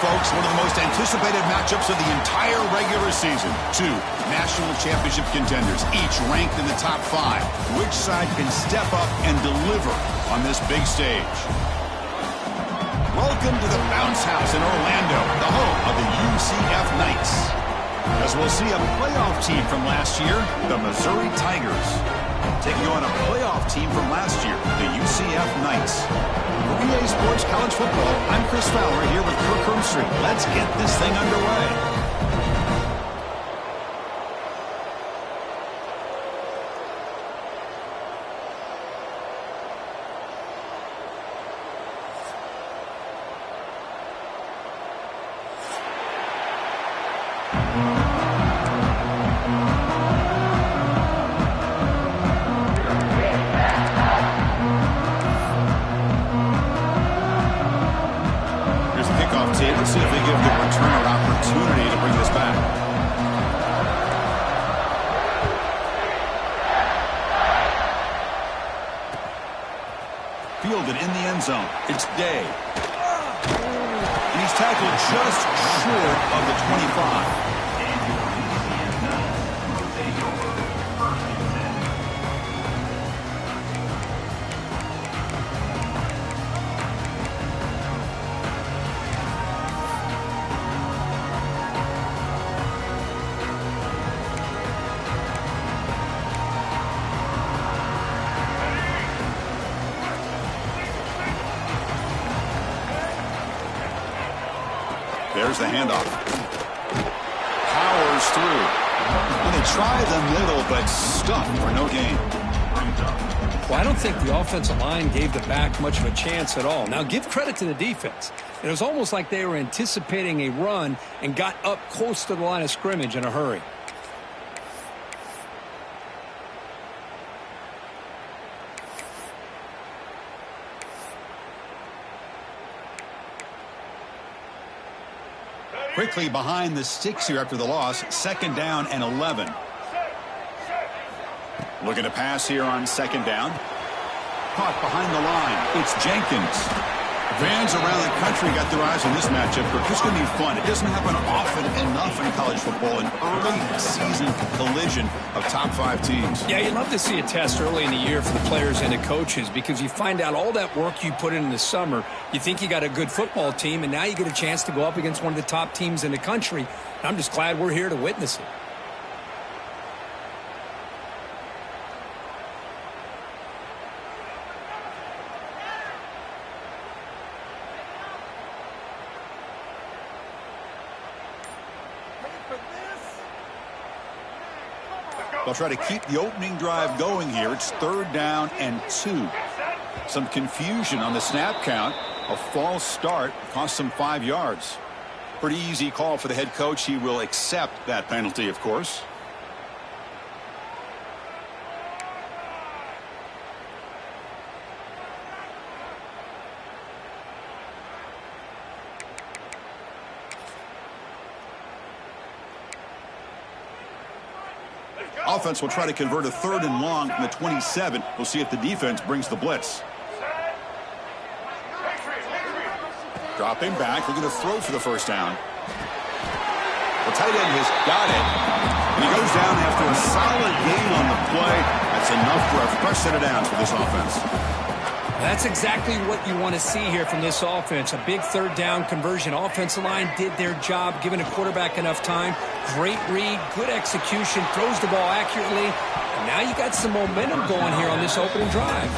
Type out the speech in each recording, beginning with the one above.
folks, one of the most anticipated matchups of the entire regular season. Two national championship contenders, each ranked in the top 5. Which side can step up and deliver on this big stage? Welcome to the Bounce House in Orlando, the home of the UCF Knights. As we'll see a playoff team from last year, the Missouri Tigers, taking on a playoff team from last year, the UCF Knights. For EA Sports College Football, I'm Chris Fowler here with Kirk Hermstreet. Let's get this thing underway. Let's see if they give the returner an opportunity to bring this back. Fielded in the end zone. It's Day. And he's tackled just short of the 25. There's the handoff. Powers through. And they try the middle, but stuck for no gain. Well, I don't think the offensive line gave the back much of a chance at all. Now, give credit to the defense. It was almost like they were anticipating a run and got up close to the line of scrimmage in a hurry. Quickly behind the sticks here after the loss. 2nd down and 11. Looking to pass here on 2nd down. Caught behind the line. It's Jenkins. Fans around the country got their eyes on this matchup, but this is going to be fun. It doesn't happen often enough in college football, an early season collision of top 5 teams. Yeah, you'd love to see a test early in the year for the players and the coaches, because you find out all that work you put in the summer. You think you got a good football team, and now you get a chance to go up against one of the top teams in the country. I'm just glad we're here to witness it. They'll try to keep the opening drive going here. It's 3rd down and 2. Some confusion on the snap count. A false start cost them 5 yards. Pretty easy call for the head coach. He will accept that penalty, of course. Offense will try to convert a 3rd and long from the 27. We'll see if the defense brings the blitz. Dropping back, looking to throw for the 1st down. The tight end has got it. And he goes down after a solid gain on the play. That's enough for a fresh set of downs for this offense. That's exactly what you want to see here from this offense. A big 3rd down conversion. Offensive line did their job, giving a quarterback enough time. Great read, good execution, throws the ball accurately. And now you got some momentum going here on this opening drive.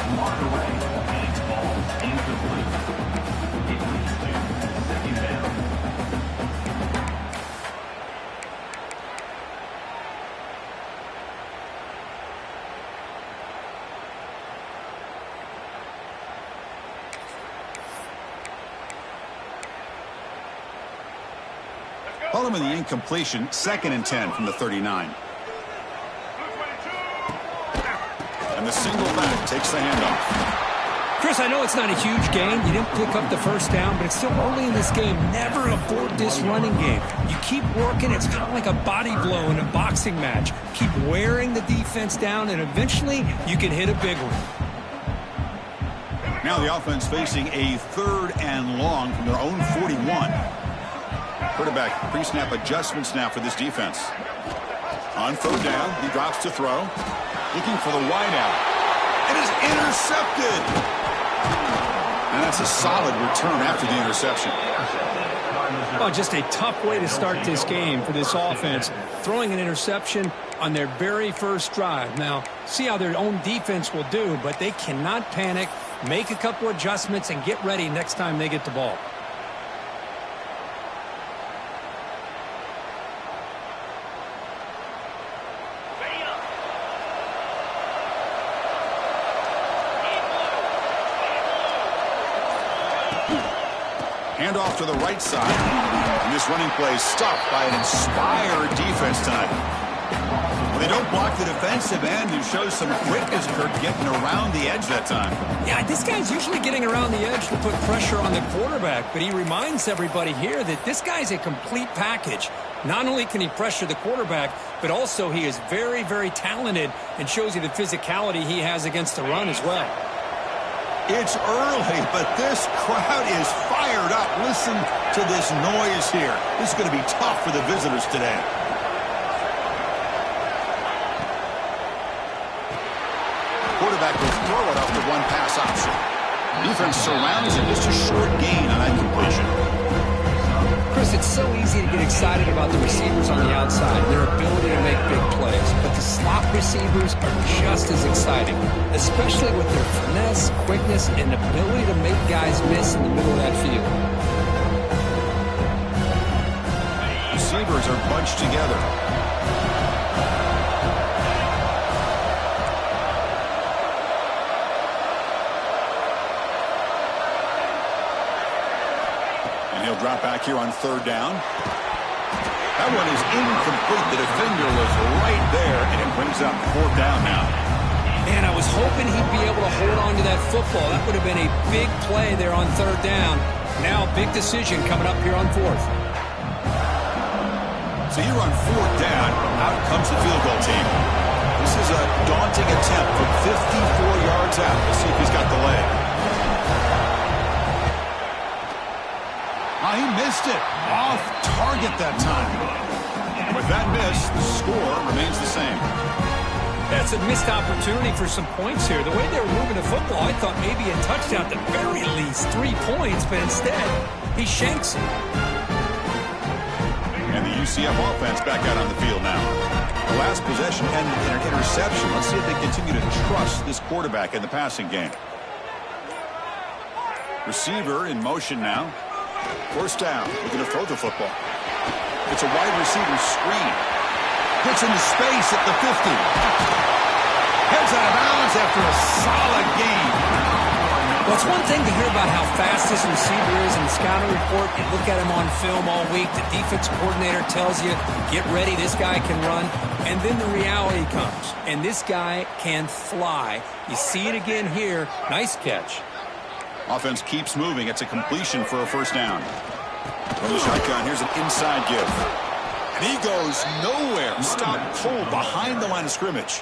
Following the incompletion, 2nd and 10 from the 39. And the single back takes the handoff. Chris, I know it's not a huge gain. You didn't pick up the 1st down, but it's still early in this game. Never abort this running game. You keep working. It's kind of like a body blow in a boxing match. Keep wearing the defense down, and eventually you can hit a big one. Now the offense facing a 3rd and long from their own 41. Quarterback pre-snap adjustments now for this defense. On third down, he drops to throw. Looking for the wideout. It is intercepted. And that's a solid return after the interception. Oh, just a tough way to start this game for this offense. Throwing an interception on their very first drive. Now, see how their own defense will do, but they cannot panic, make a couple adjustments, and get ready next time they get the ball. Handoff to the right side. And this running play is stopped by an inspired defense tonight. Well, they don't block the defensive end, who shows some quickness, Kirk, getting around the edge that time. Yeah, this guy's usually getting around the edge to put pressure on the quarterback, but he reminds everybody here that this guy's a complete package. Not only can he pressure the quarterback, but also he is very, very talented and shows you the physicality he has against the run as well. It's early, but this crowd is fired up. Listen to this noise here. This is going to be tough for the visitors today. Quarterback will throw it off the one pass option. Defense surrounds him. Just a short gain on that completion. Chris, it's so easy to get excited about the receivers on the outside, their ability to make big plays. But the slot receivers are just as exciting, especially with their finesse, quickness, and ability to make guys miss in the middle of that field. Receivers are bunched together. He'll drop back here on third down. That one is incomplete. The defender was right there, and it brings up fourth down now. Man, I was hoping he'd be able to hold on to that football. That would have been a big play there on third down. Now, big decision coming up here on fourth. So here on fourth down, out comes the field goal team. This is a daunting attempt from 54 yards out. Let's see if he's got the leg. He missed it. Off target that time. With that miss, the score remains the same. That's a missed opportunity for some points here. The way they were moving the football, I thought maybe a touchdown, at the very least 3 points, but instead, he shanks it. And the UCF offense back out on the field now. The last possession ended in an interception. Let's see if they continue to trust this quarterback in the passing game. Receiver in motion now. First down. Looking to throw the football. It's a wide receiver screen. Gets into space at the 50. Heads out of bounds after a solid game. Well, it's one thing to hear about how fast this receiver is in the scouting report. You look at him on film all week. The defense coordinator tells you, get ready, this guy can run. And then the reality comes. And this guy can fly. You see it again here. Nice catch. Offense keeps moving. It's a completion for a first down. From the shotgun, here's an inside give. And he goes nowhere. Stopped cold behind the line of scrimmage.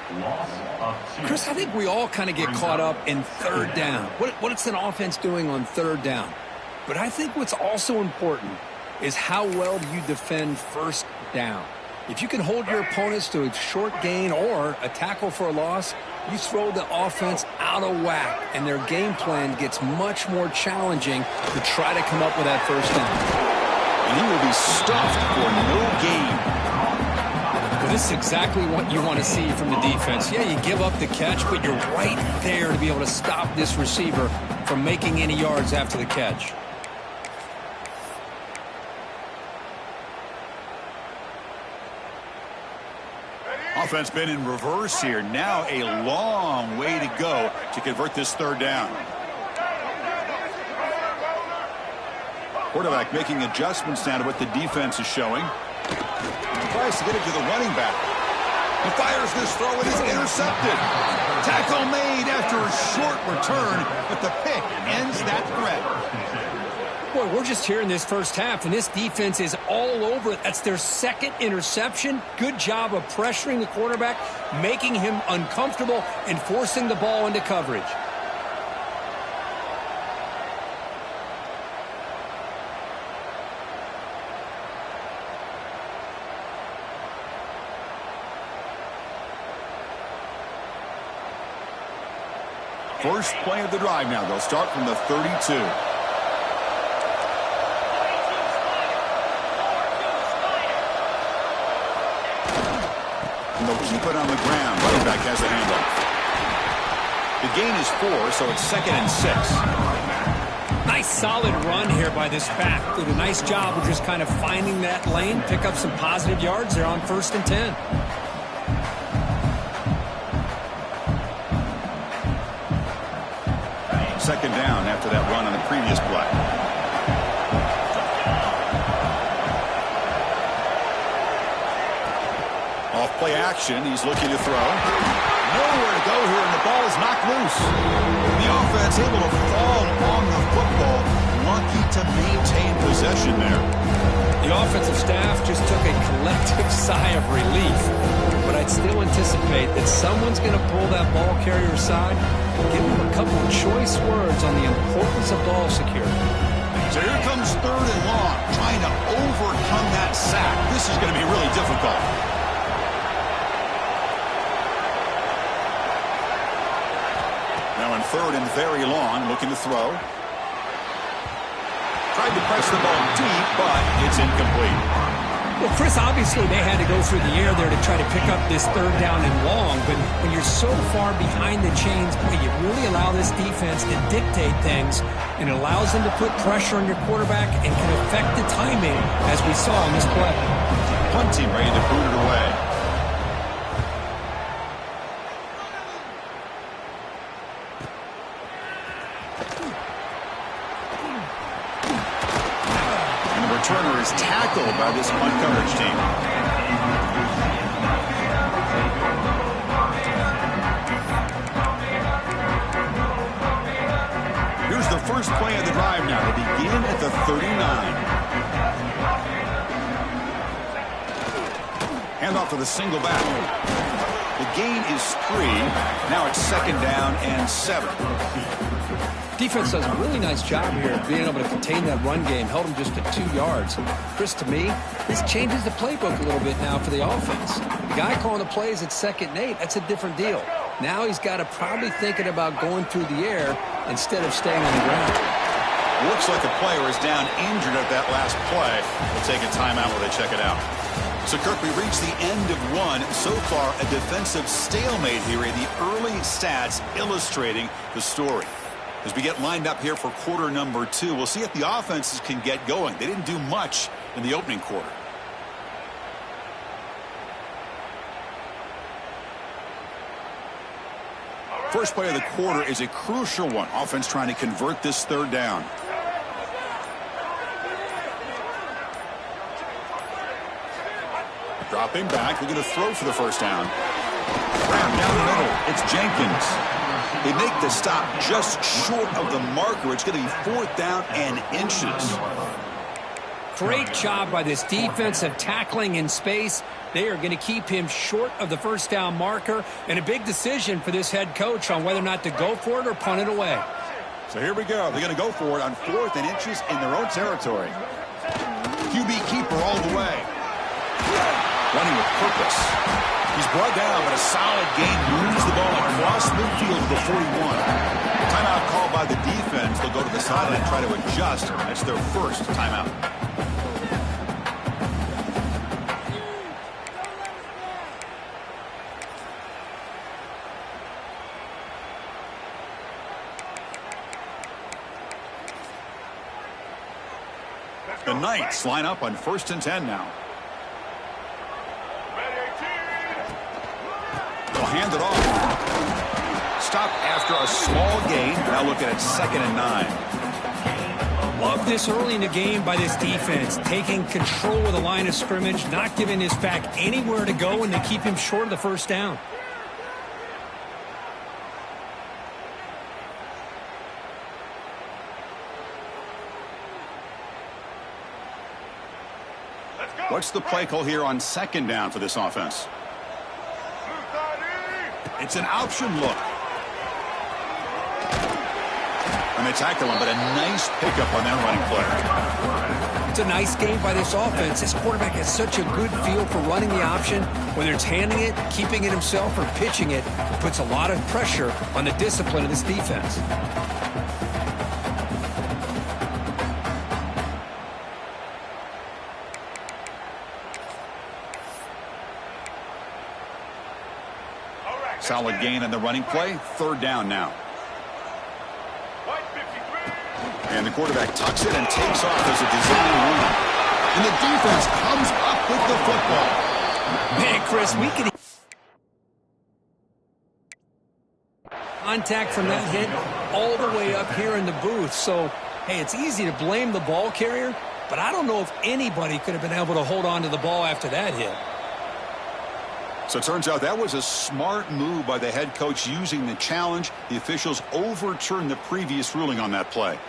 Chris, I think we all kind of get caught up in third down. What's an offense doing on third down? But I think what's also important is how well do you defend first down. If you can hold your opponents to a short gain or a tackle for a loss, you throw the offense out of whack, and their game plan gets much more challenging to try to come up with that first down. And he will be stuffed for no gain. Well, this is exactly what you want to see from the defense. Yeah, you give up the catch, but you're right there to be able to stop this receiver from making any yards after the catch. Offense been in reverse here. Now a long way to go to convert this third down. Quarterback making adjustments down to what the defense is showing. Tries to get it to the running back. He fires this throw. It is intercepted. Tackle made after a short return, but the pick ends that threat. Boy, we're just here in this first half, and this defense is all over it. That's their second interception. Good job of pressuring the quarterback, making him uncomfortable, and forcing the ball into coverage. First play of the drive now. They'll start from the 32. And they'll keep it on the ground. Running back has a handoff. The gain is 4, so it's 2nd and 6. Nice solid run here by this back. Did a nice job of just kind of finding that lane, pick up some positive yards there on 1st and 10. Second down after that run on the previous play. Off play action, he's looking to throw. Nowhere to go here, and the ball is knocked loose. The offense able to fall on the football. Lucky to maintain possession there. The offensive staff just took a collective sigh of relief. But I'd still anticipate that someone's going to pull that ball carrier aside, give him a couple of choice words on the importance of ball security. So here comes 3rd and long, trying to overcome that sack. This is going to be really difficult. Now in 3rd and very long, looking to throw. Tried to press the ball deep, but it's incomplete. Well, Chris, obviously they had to go through the air there to try to pick up this 3rd down and long, but when you're so far behind the chains, boy, you really allow this defense to dictate things, and it allows them to put pressure on your quarterback and can affect the timing, as we saw in this play. Punt team ready to boot it away. Returner is tackled by this punt coverage team. Here's the first play of the drive now. They begin at the 39. Handoff to the single back. The gain is 3. Now it's 2nd down and 7. Defense does a really nice job here of being able to contain that run game, held them just at 2 yards. Chris, to me, this changes the playbook a little bit now for the offense. The guy calling the plays at 2nd and 8, that's a different deal. Now he's got to probably thinking about going through the air instead of staying on the ground. Looks like the player is down injured at that last play. We'll take a timeout while they check it out. So, Kirk, we reached the end of one. So far, a defensive stalemate here. The early stats illustrating the story. As we get lined up here for quarter number 2, we'll see if the offenses can get going. They didn't do much in the opening quarter. First play of the quarter is a crucial one. Offense trying to convert this 3rd down. Dropping back, looking to throw for the 1st down. Ram down the middle. It's Jenkins. They make the stop just short of the marker. It's going to be 4th down and inches. Great job by this defense of tackling in space. They are going to keep him short of the 1st down marker, and a big decision for this head coach on whether or not to go for it or punt it away. So here we go. They're going to go for it on 4th and inches in their own territory. QB keeper all the way. Running with purpose. He's brought down, but a solid gain moves the ball across midfield to the 41. Timeout called by the defense. They'll go to the sideline and try to adjust. That's their first timeout. The Knights line up on 1st and 10 now. They'll hand it off. Stop after a small gain. Now looking at 2nd and 9. Love this early in the game by this defense. Taking control of the line of scrimmage, not giving this back anywhere to go, and to keep him short of the 1st down. What's the play call here on 2nd down for this offense? It's an option look. And they tackle him, but a nice pickup on that running play. It's a nice game by this offense. This quarterback has such a good feel for running the option. Whether it's handing it, keeping it himself, or pitching it, it puts a lot of pressure on the discipline of this defense. Solid gain on the running play. 3rd down now. And the quarterback tucks it and takes off as a design run. And the defense comes up with the football. Man, Chris, we can contact from that hit all the way up here in the booth. So, hey, it's easy to blame the ball carrier, but I don't know if anybody could have been able to hold on to the ball after that hit. So it turns out that was a smart move by the head coach using the challenge. The officials overturned the previous ruling on that play.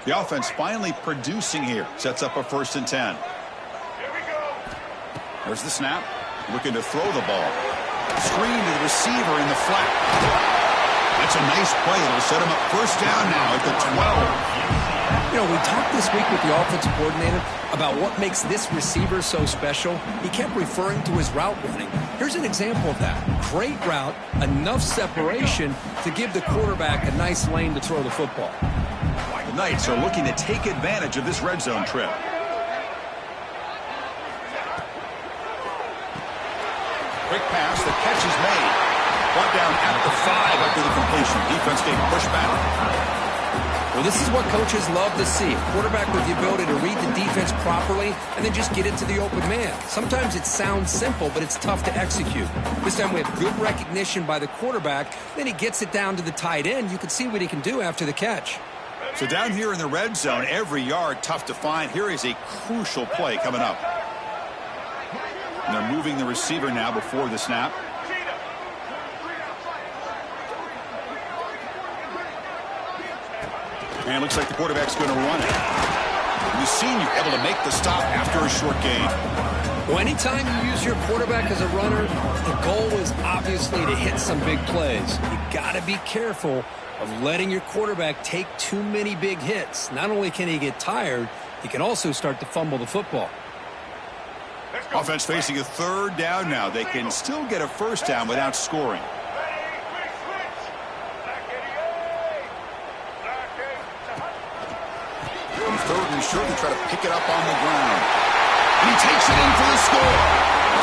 The offense finally producing here. Sets up a 1st and 10. There's the snap. Looking to throw the ball. Screen to the receiver in the flat. That's a nice play. It'll set him up 1st down now at the 12. You know, we talked this week with the offensive coordinator about what makes this receiver so special. He kept referring to his route running. Here's an example of that. Great route, enough separation to give the quarterback a nice lane to throw the football. The Knights are looking to take advantage of this red zone trip. Quick pass, the catch is made. Brought down at the 5 after the completion. Defense getting pushed back. Well, this is what coaches love to see. A quarterback with the ability to read the defense properly and then just get it to the open man. Sometimes it sounds simple, but it's tough to execute. This time we have good recognition by the quarterback. Then he gets it down to the tight end. You can see what he can do after the catch. So down here in the red zone, every yard tough to find. Here is a crucial play coming up. And they're moving the receiver now before the snap. And it looks like the quarterback's going to run it. We've seen you able to make the stop after a short gain. Well, anytime you use your quarterback as a runner, the goal is obviously to hit some big plays. You got to be careful of letting your quarterback take too many big hits. Not only can he get tired, he can also start to fumble the football. Offense facing a 3rd down now. They can still get a 1st down without scoring. On 3rd and short, they try to pick it up on the ground. And he takes it in for the score.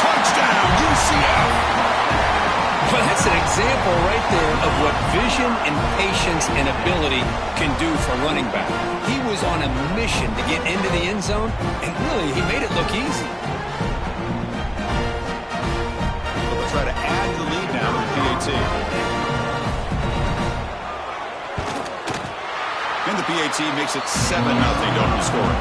Touchdown, UCF. Well, that's an example right there of what vision and patience and ability can do for a running back. He was on a mission to get into the end zone, and really, he made it look easy. They'll try to add the lead now to the PAT. And the PAT makes it 7-0 to open the score.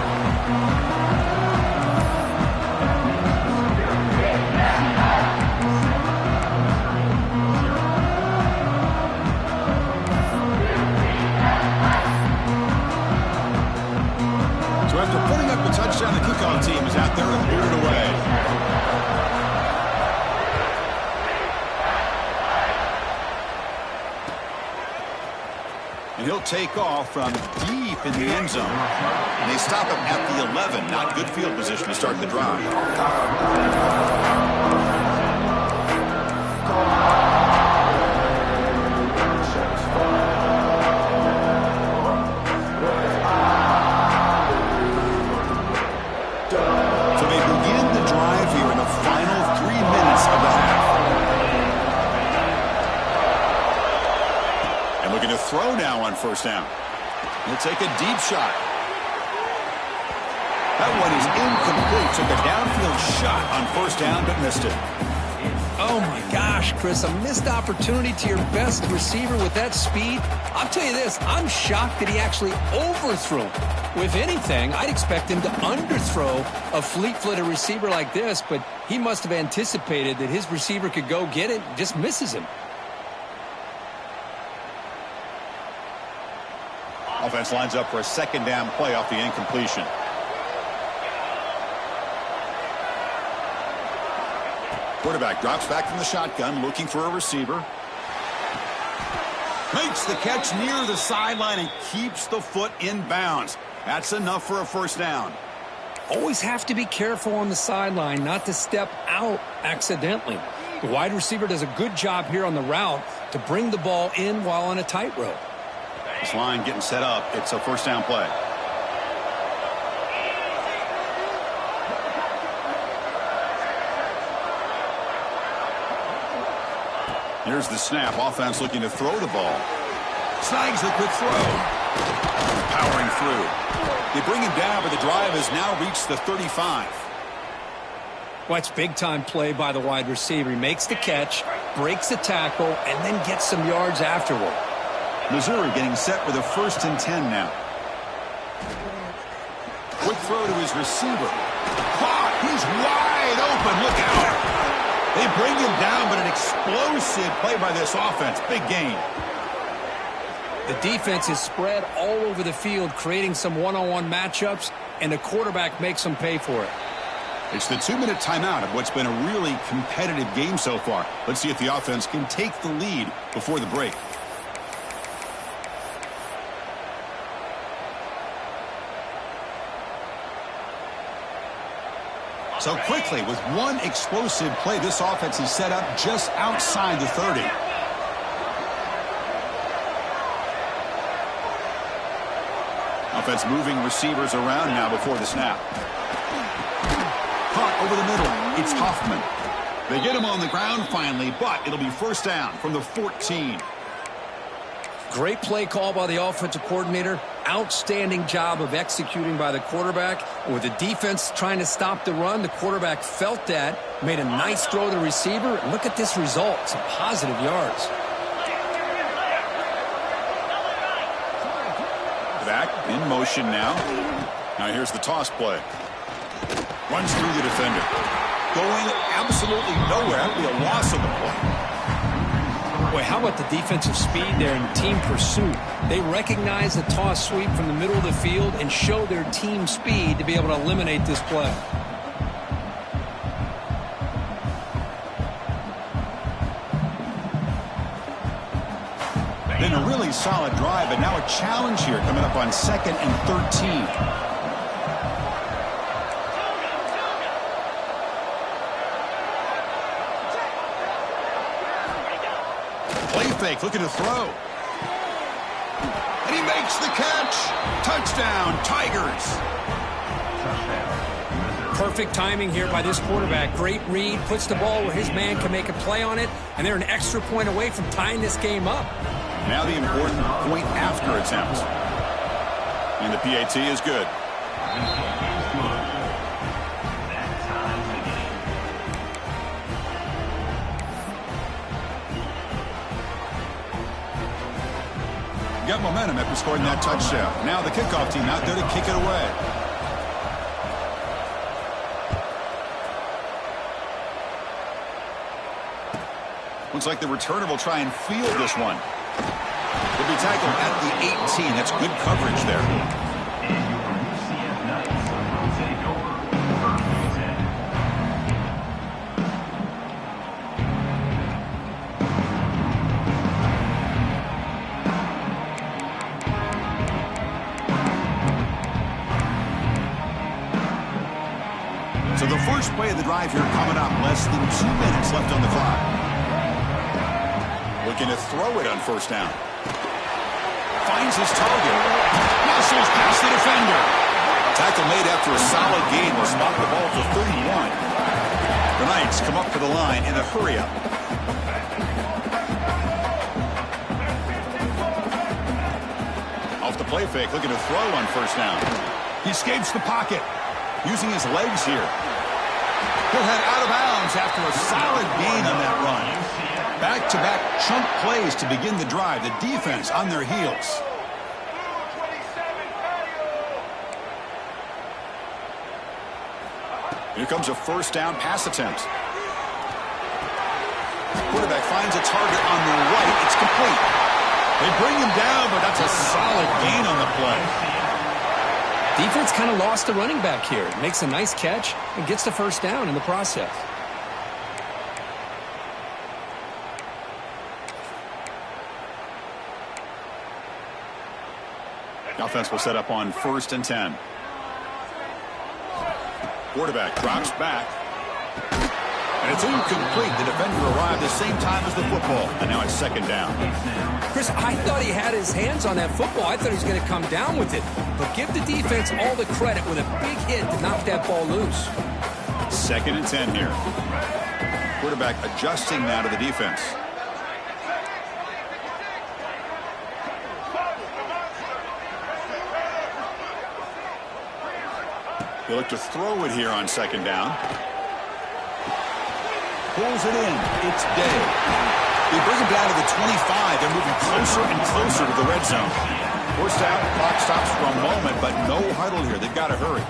So after putting up a touchdown, the kickoff team is out there and booted away. And he'll take off from deep in the end zone. And they stop him at the 11. Not good field position to start the drive. So they begin the drive here in the final 3 minutes of the half. And looking to throw now on 1st down. He'll take a deep shot. That one is incomplete. Took a downfield shot on 1st down, but missed it. Oh, my gosh, Chris, a missed opportunity to your best receiver with that speed. I'll tell you this, I'm shocked that he actually overthrew him. With anything, I'd expect him to underthrow a fleet-footed receiver like this, but he must have anticipated that his receiver could go get it and just misses him. Offense lines up for a 2nd down play off the incompletion. Quarterback drops back from the shotgun, looking for a receiver. Makes the catch near the sideline and keeps the foot in bounds. That's enough for a first down. Always have to be careful on the sideline not to step out accidentally. The wide receiver does a good job here on the route to bring the ball in while on a tightrope. This line getting set up. It's a first down play. Here's the snap. Offense looking to throw the ball. Snags the quick throw. Powering through. They bring him down, but the drive has now reached the 35. Well, it's big-time play by the wide receiver. He makes the catch, breaks the tackle, and then gets some yards afterward. Missouri getting set with a 1st and 10 now. Quick throw to his receiver. Caught! He's wide open. Look out! They bring him down, but an explosive play by this offense. Big gain. The defense is spread all over the field, creating some one-on-one matchups, and the quarterback makes them pay for it. It's the 2-minute timeout of what's been a really competitive game so far. Let's see if the offense can take the lead before the break. So quickly, with one explosive play, this offense is set up just outside the 30. Offense moving receivers around now before the snap. Caught over the middle. It's Hoffman. They get him on the ground finally, but it'll be first down from the 14. Great play call by the offensive coordinator. Outstanding job of executing by the quarterback. With the defense trying to stop the run, the quarterback felt that, made a nice throw to the receiver. Look at this result. Some positive yards. Back in motion now. Now here's the toss play. Runs through the defender. Going absolutely nowhere. That would be a loss of the play. Boy, how about the defensive speed there in team pursuit? They recognize the toss sweep from the middle of the field and show their team speed to be able to eliminate this play. Been a really solid drive, but now a challenge here coming up on 2nd and 13. Play fake, looking to throw. And he makes the catch. Touchdown, Tigers. Perfect timing here by this quarterback. Great read, puts the ball where his man can make a play on it, and they're an extra point away from tying this game up. Now the important point after attempt. And the PAT is good. Got momentum after scoring that touchdown. Now the kickoff team out there to kick it away. Looks like the returner will try and field this one. He'll be tackled at the 18. That's good coverage there. So the first play of the drive here coming up. Less than 2 minutes left on the clock. Looking to throw it on first down. Finds his target. Muscles past the defender. Tackle made after a solid gain will spot the ball for 31. The Knights come up to the line in a hurry-up. Off the play fake, looking to throw on first down. He escapes the pocket, using his legs here. He'll head out of bounds after a solid gain on that run. Back-to-back chunk plays to begin the drive. The defense on their heels. Here comes a first down pass attempt. Quarterback finds a target on the right. It's complete. They bring him down, but that's a solid gain on the play. Defense kind of lost the running back here. Makes a nice catch and gets the first down in the process. Offense will set up on 1st and 10. Quarterback drops back. And it's incomplete. The defender arrived the same time as the football. And now it's 2nd down. Chris, I thought he had his hands on that football. I thought he was going to come down with it. But give the defense all the credit with a big hit to knock that ball loose. 2nd and 10 here. Quarterback adjusting now to the defense. They look to throw it here on 2nd down. Pulls it in. It's Day. They bring him down to the 25. They're moving closer and closer to the red zone. 4th down. Clock stops for a moment, but no huddle here. They've got to hurry.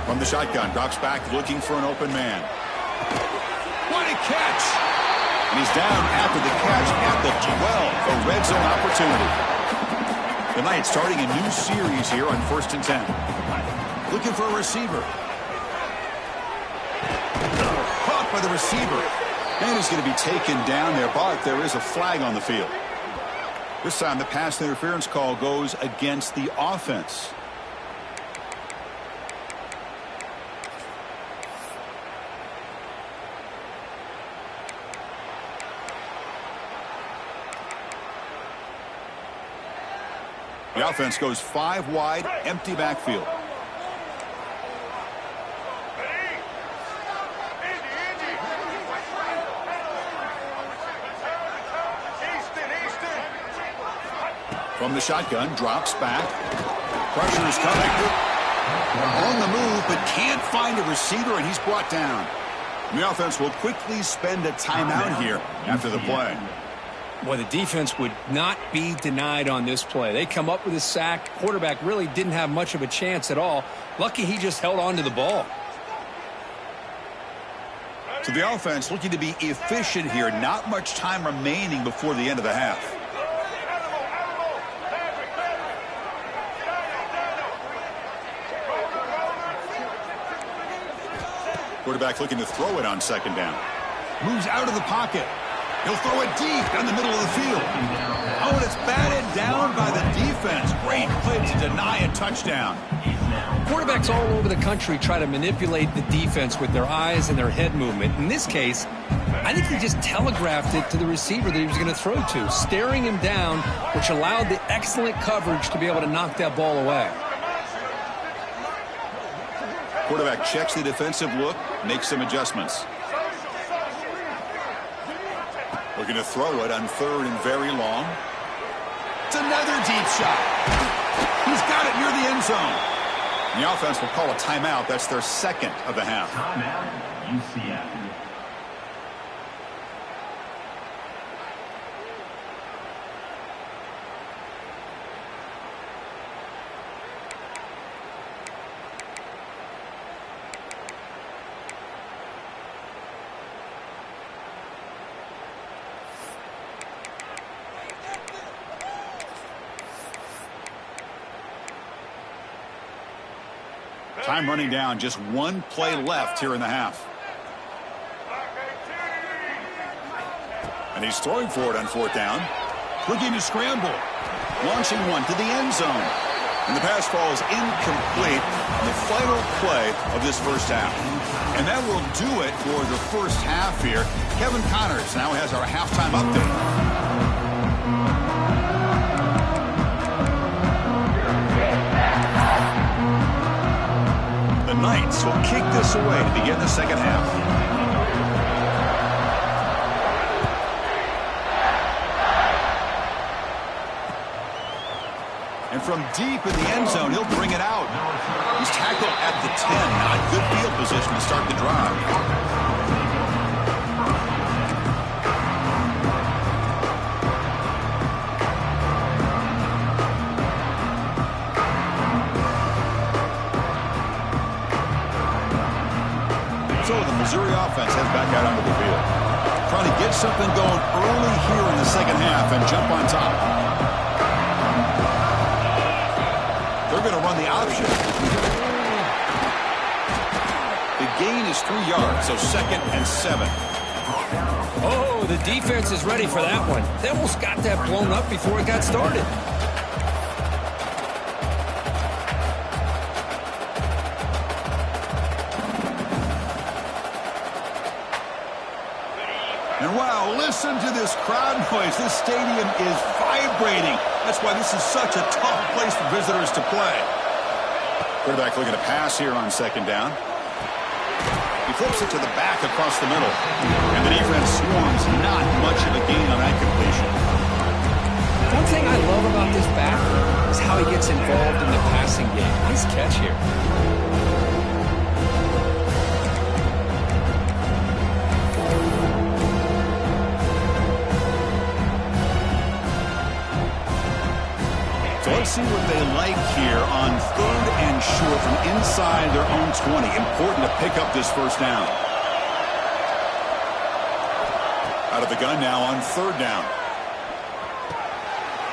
From the shotgun, drops back looking for an open man. What a catch! And he's down after the catch at the 12. A red zone opportunity. The Knights starting a new series here on 1st and 10. Looking for a receiver. Caught by the receiver. And he's going to be taken down there, but there is a flag on the field. This time the pass interference call goes against the offense. The offense goes 5 wide, empty backfield. From the shotgun, drops back. Pressure is coming. On the move, but can't find a receiver, and he's brought down. The offense will quickly spend a timeout here after the play. Boy, the defense would not be denied on this play. They come up with a sack. Quarterback really didn't have much of a chance at all. Lucky he just held on to the ball. So the offense looking to be efficient here. Not much time remaining before the end of the half. Quarterback looking to throw it on 2nd down. Moves out of the pocket. He'll throw it deep down the middle of the field. Oh, and it's batted down by the defense. Great play to deny a touchdown. Quarterbacks all over the country try to manipulate the defense with their eyes and their head movement. In this case, I think he just telegraphed it to the receiver that he was going to throw to, staring him down, which allowed the excellent coverage to be able to knock that ball away. Quarterback checks the defensive look, makes some adjustments. Looking to throw it on 3rd and very long. It's another deep shot. He's got it near the end zone. And the offense will call a timeout. That's their 2nd of the half. Timeout, UCF. Time running down, just 1 play left here in the half. And he's throwing for it on 4th down. Looking to scramble. Launching one to the end zone. And the pass falls incomplete on the final play of this 1st half. And that will do it for the 1st half here. Kevin Connors now has our halftime update. The Knights will kick this away to begin the 2nd half. And from deep in the end zone, he'll bring it out. He's tackled at the 10. Not good field position to start the drive. So the Missouri offense heads back out onto the field. Trying to get something going early here in the 2nd half and jump on top. They're going to run the option. The gain is 3 yards, so 2nd and 7. Oh, the defense is ready for that one. They almost got that blown up before it got started. And wow, listen to this crowd noise. This stadium is vibrating. That's why this is such a tough place for visitors to play. Quarterback looking to pass here on second down. He flips it to the back across the middle. And the defense swarms. Not much of a gain on that completion. One thing I love about this back is how he gets involved in the passing game. Nice catch here. So let's see what they like here on 3rd and short from inside their own 20. Important to pick up this first down. Out of the gun now on 3rd down.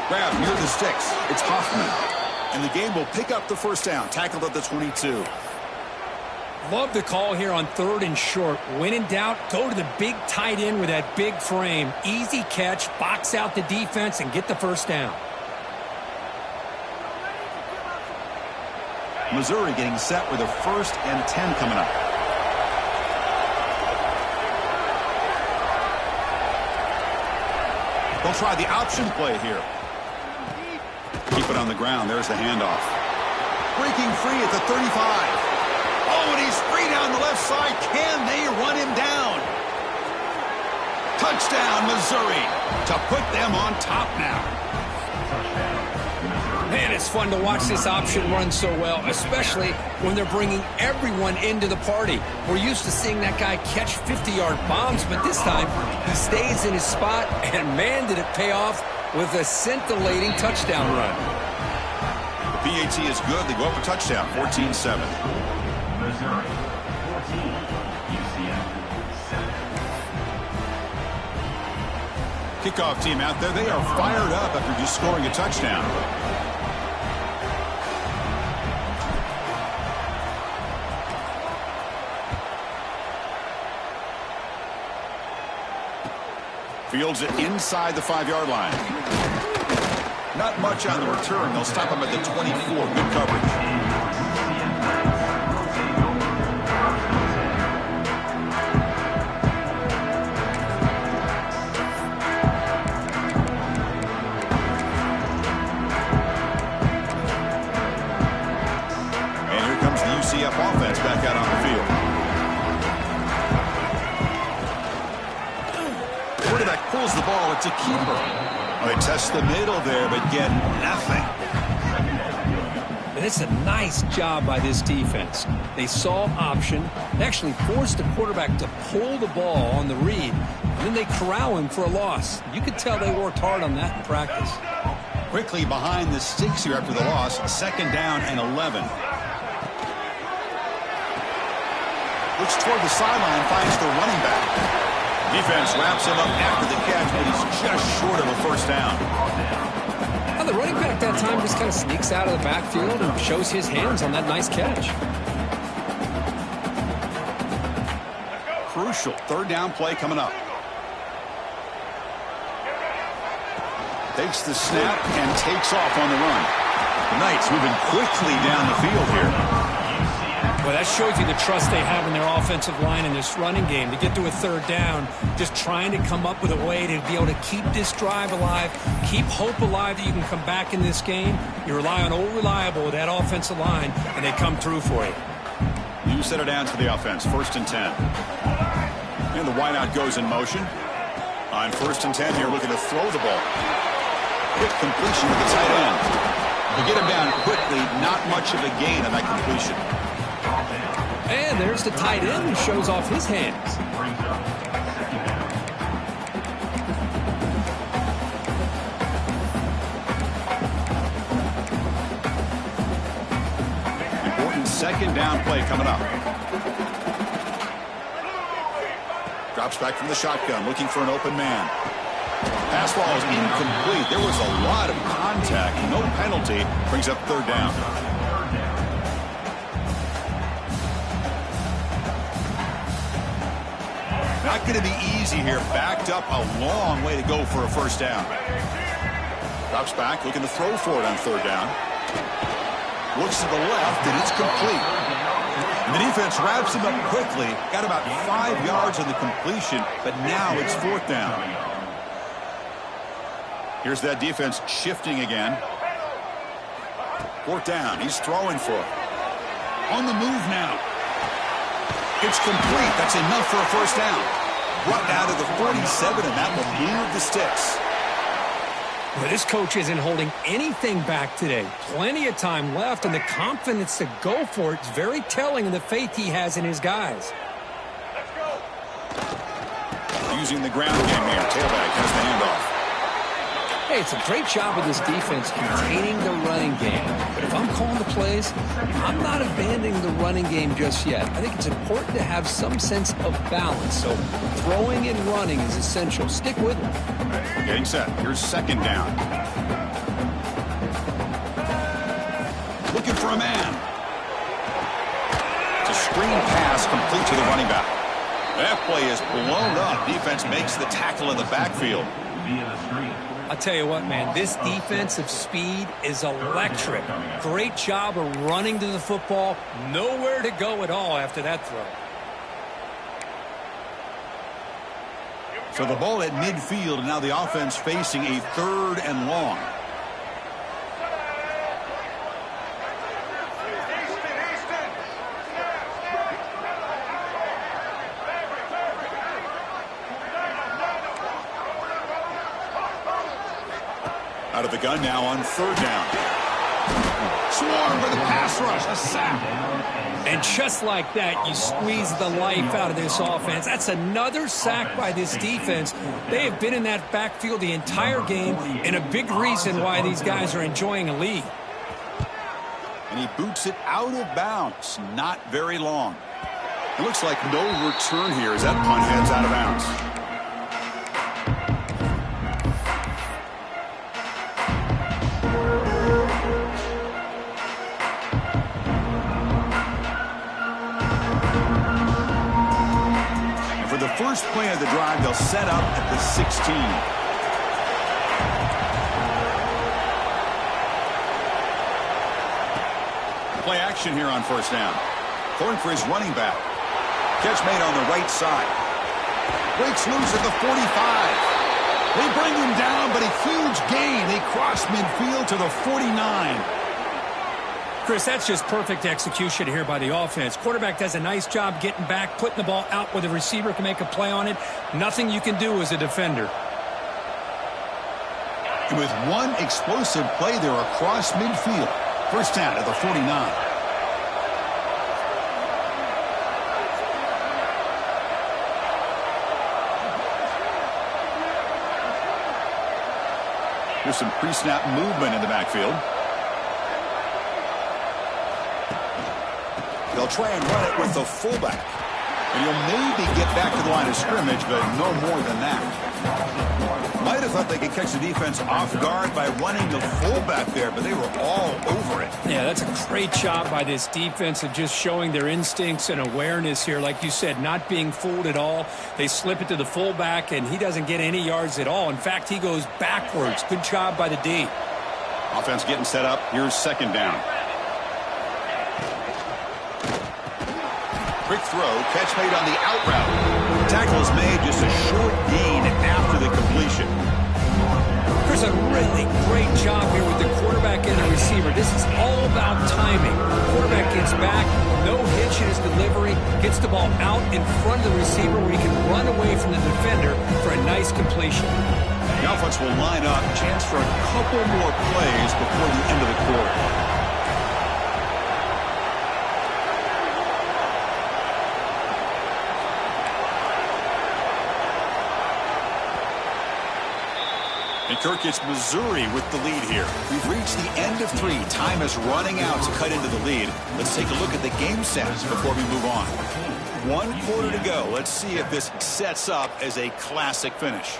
Grab near the sticks. It's Hoffman. And the game will pick up the first down. Tackled at the 22. Love the call here on 3rd and short. When in doubt, go to the big tight end with that big frame. Easy catch, box out the defense, and get the first down. Missouri getting set with a 1st and 10 coming up. They'll try the option play here. Keep it on the ground. There's the handoff. Breaking free at the 35. Oh, and he's free down the left side. Can they run him down? Touchdown, Missouri, to put them on top now. Man, it's fun to watch this option run so well, especially when they're bringing everyone into the party. We're used to seeing that guy catch 50-yard bombs, but this time he stays in his spot, and man, did it pay off with a scintillating touchdown run. The PAT is good. They go up a touchdown, 14-7. Missouri, 14, UCF, 7. Kickoff team out there. They are fired up after just scoring a touchdown. Fields it inside the 5-yard line. Not much on the return. They'll stop him at the 24. Good coverage. And here comes the UCF offense back out on the field. Quarterback pulls the ball. It's a keeper. Oh, they test the middle there, but get nothing. And it's a nice job by this defense. They saw option. They actually forced the quarterback to pull the ball on the read. And then they corral him for a loss. You could tell they worked hard on that in practice. Quickly behind the sticks here after the loss. 2nd down and 11. Looks toward the sideline, finds the running back. Defense wraps him up after the catch, but he's just short of a first down. Well, the running back that time just kind of sneaks out of the backfield and shows his hands on that nice catch. Crucial 3rd down play coming up. Takes the snap and takes off on the run. The Knights moving quickly down the field here. Well, that shows you the trust they have in their offensive line in this running game. To get to a 3rd down, just trying to come up with a way to be able to keep this drive alive, keep hope alive that you can come back in this game. You rely on old reliable with that offensive line, and they come through for you. You set it down to the offense, 1st and 10. And the wideout goes in motion. On 1st and 10 here, looking to throw the ball. Quick completion to the tight end. To get him down quickly, not much of a gain on that completion. And there's the tight end who shows off his hands. Important 2nd down play coming up. Drops back from the shotgun, looking for an open man. Pass ball is incomplete. There was a lot of contact. No penalty. Brings up 3rd down. Not going to be easy here. Backed up a long way to go for a first down. Drops back, looking to throw for it on third down. Looks to the left, and it's complete. And the defense wraps him up quickly. Got about 5 yards on the completion, but now it's fourth down. Here's that defense shifting again. Fourth down. He's throwing for it. On the move now. It's complete. That's enough for a first down. Brought out of the 47, and that will move the sticks. Well, this coach isn't holding anything back today. Plenty of time left, and the confidence to go for it is very telling of the faith he has in his guys. Using the ground game here. Tailback has the handoff. Hey, it's a great job of this defense containing the running game. But if I'm calling the plays, I'm not abandoning the running game just yet. I think it's important to have some sense of balance. So throwing and running is essential. Stick with it. Getting set. Here's second down. Looking for a man. It's a screen pass complete to the running back. That play is blown up. Defense makes the tackle in the backfield. I'll tell you what, man, this defensive speed is electric. Great job of running to the football. Nowhere to go at all after that throw. So the ball at midfield, and now the offense facing a third and long. Out of the gun now on third down. Swarmed by the pass rush. A sack. And just like that, you squeeze the life out of this offense. That's another sack by this defense. They have been in that backfield the entire game, and a big reason why these guys are enjoying a lead. And he boots it out of bounds. Not very long. It looks like no return here as that punt heads out of bounds. First play of the drive, they'll set up at the 16. Play action here on first down. Throwing for his running back. Catch made on the right side. Breaks loose at the 45. They bring him down, but a huge gain. They cross midfield to the 49. Chris, that's just perfect execution here by the offense. Quarterback does a nice job getting back, putting the ball out where the receiver can make a play on it. Nothing you can do as a defender. And with one explosive play there across midfield. First down at the 49. Here's some pre-snap movement in the backfield. They'll try and run it with the fullback. And he'll maybe get back to the line of scrimmage, but no more than that. Might have thought they could catch the defense off guard by running the fullback there, but they were all over it. Yeah, that's a great job by this defense of just showing their instincts and awareness here. Like you said, not being fooled at all. They slip it to the fullback, and he doesn't get any yards at all. In fact, he goes backwards. Good job by the D. Offense getting set up. Here's second down. Quick throw, catch made on the out route. Tackle is made, just a short gain after the completion. There's a really great job here with the quarterback and the receiver. This is all about timing. Quarterback gets back, no hitch in his delivery, gets the ball out in front of the receiver where he can run away from the defender for a nice completion. The offense will line up, chance for a couple more plays before the end of the quarter. And Kirk, it's Missouri with the lead here. We've reached the end of 3. Time is running out to cut into the lead. Let's take a look at the game stats before we move on. 1 quarter to go. Let's see if this sets up as a classic finish.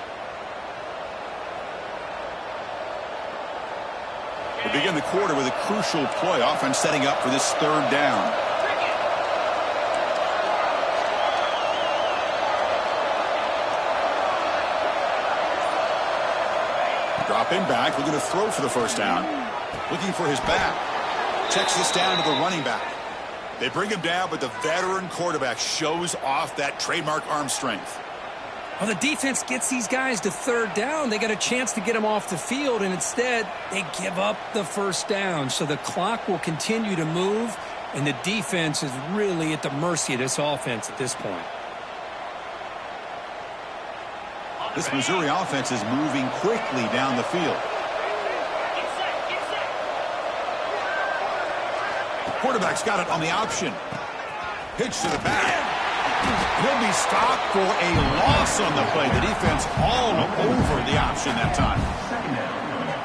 We begin the quarter with a crucial play. Offense setting up for this third down. Dropping back, looking to throw for the first down. Looking for his back. Checks this down to the running back. They bring him down, but the veteran quarterback shows off that trademark arm strength. Well, the defense gets these guys to third down. They got a chance to get them off the field, and instead they give up the first down. So the clock will continue to move, and the defense is really at the mercy of this offense at this point. This Missouri offense is moving quickly down the field. The quarterback's got it on the option. Pitch to the back. He'll be stopped for a loss on the play. The defense all over the option that time.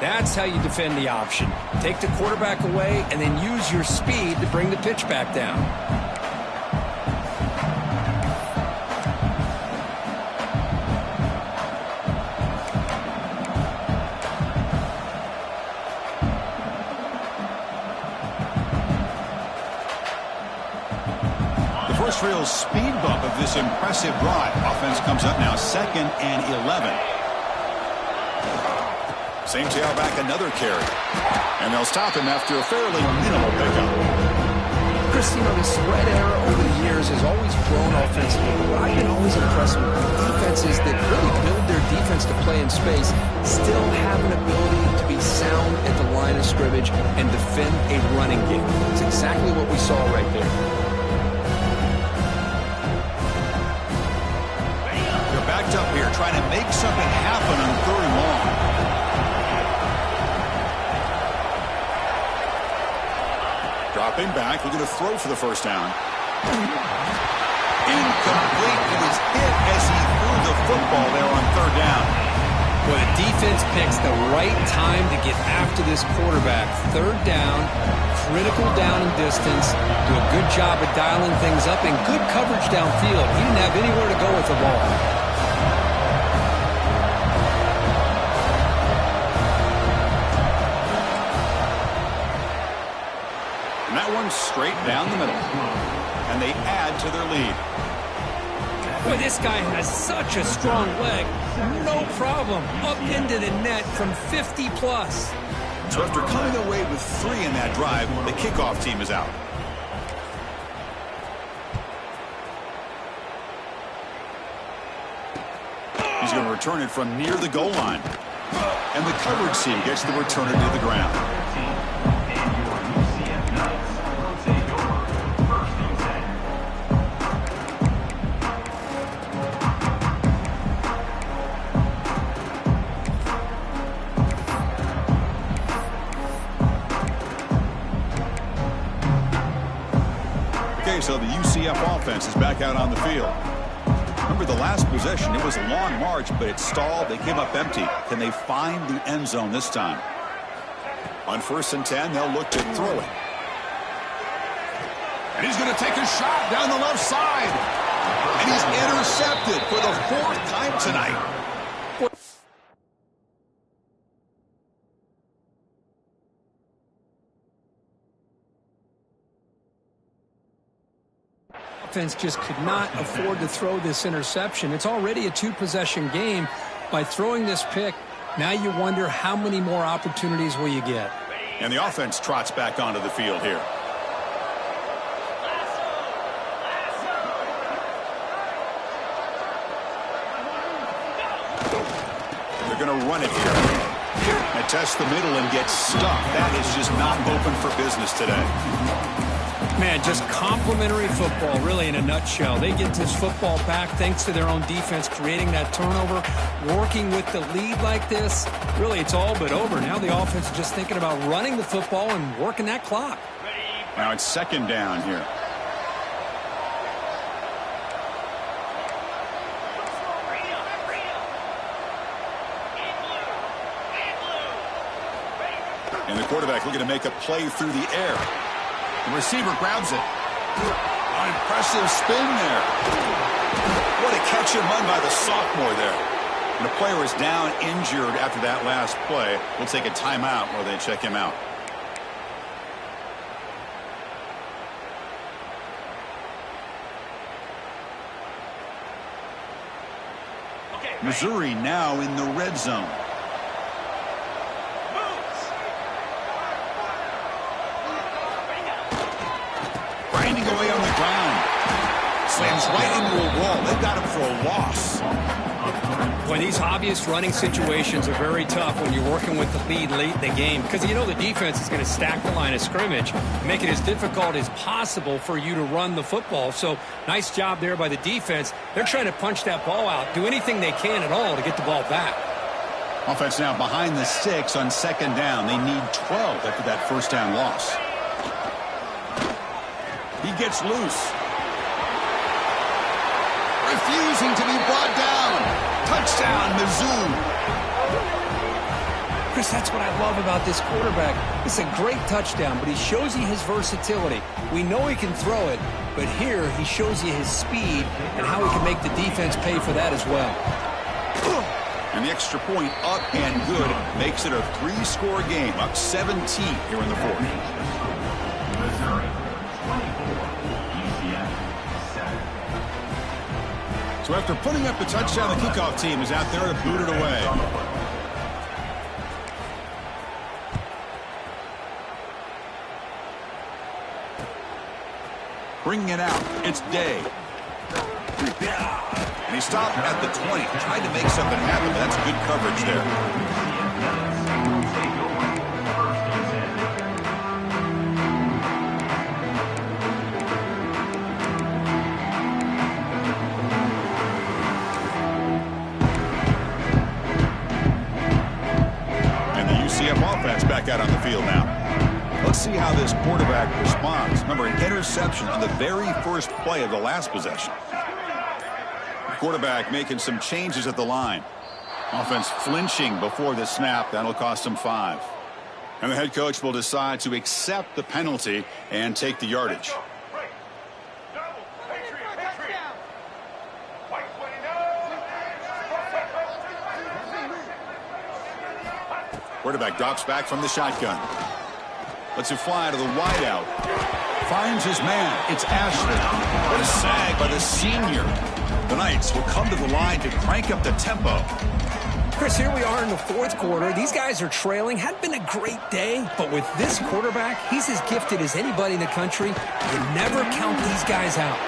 That's how you defend the option. Take the quarterback away and then use your speed to bring the pitch back down. First real speed bump of this impressive drive. Offense comes up now 2nd and 11. Same tailback, another carry. And they'll stop him after a fairly minimal pickup. Chris, you know, the spread era over the years has always grown offensively. But I've been always impressed with defenses that really build their defense to play in space, still have an ability to be sound at the line of scrimmage and defend a running game. It's exactly what we saw right there. Backed up here, trying to make something happen on 3rd and long. Dropping back, looking to throw for the first down. Incomplete. It was hit as he threw the football there on 3rd down. Well, the defense picks the right time to get after this quarterback. 3rd down, critical down and distance. Do a good job of dialing things up and good coverage downfield. He didn't have anywhere to go with the ball. And that one's straight down the middle. And they add to their lead. Boy, this guy has such a strong leg. No problem. Up into the net from 50-plus. So after coming away with 3 in that drive, the kickoff team is out. He's going to return it from near the goal line. And the coverage team gets the returner to the ground. So the UCF offense is back out on the field. Remember the last possession, it was a long march, but it stalled. They came up empty. Can they find the end zone this time? On 1st and 10, they'll look to throw it. And he's going to take a shot down the left side. And he's intercepted for the 4th time tonight. Offense just could not afford to throw this interception. It's already a 2-possession game. By throwing this pick, now you wonder how many more opportunities will you get. And the offense trots back onto the field here. They're going to run it here. They test the middle and get stuck. That is just not open for business today. Man, just complimentary football, really, in a nutshell. They get this football back thanks to their own defense, creating that turnover, working with the lead like this. Really, it's all but over. Now the offense is just thinking about running the football and working that clock. Now it's 2nd down here. And the quarterback looking to make a play through the air. The receiver grabs it. An impressive spin there. What a catch and run by the sophomore there. And the player is down injured after that last play. We'll take a timeout while they check him out. Missouri now in the red zone. slams right into a wall. They've got him for a loss. Boy, these obvious running situations are very tough when you're working with the lead late in the game because you know the defense is going to stack the line of scrimmage and make it as difficult as possible for you to run the football. So nice job there by the defense. They're trying to punch that ball out, do anything they can at all to get the ball back. Offense now behind the 6 on second down. They need 12 after that first down loss. He gets loose. Refusing to be brought down. Touchdown, Mizzou. Chris, that's what I love about this quarterback. It's a great touchdown, but he shows you his versatility. We know he can throw it, but here he shows you his speed and how he can make the defense pay for that as well. And the extra point up and good makes it a 3-score game, up 17 here in the fourth. Missouri, 24, UCF, 7. So after putting up the touchdown, the kickoff team is out there to boot it away. Bringing it out, it's Day. And he stopped at the 20, tried to make something happen, but that's good coverage there. Offense back out on the field now. Let's see how this quarterback responds. Remember, an interception on the very first play of the last possession. The quarterback making some changes at the line. Offense flinching before the snap. That'll cost him 5. And the head coach will decide to accept the penalty and take the yardage. Quarterback drops back from the shotgun. Lets it fly to the wideout. Finds his man. It's Ashley. What a sag by the senior. The Knights will come to the line to crank up the tempo. Chris, here we are in the fourth quarter. These guys are trailing. Hadn't been a great day, but with this quarterback, he's as gifted as anybody in the country. You never count these guys out.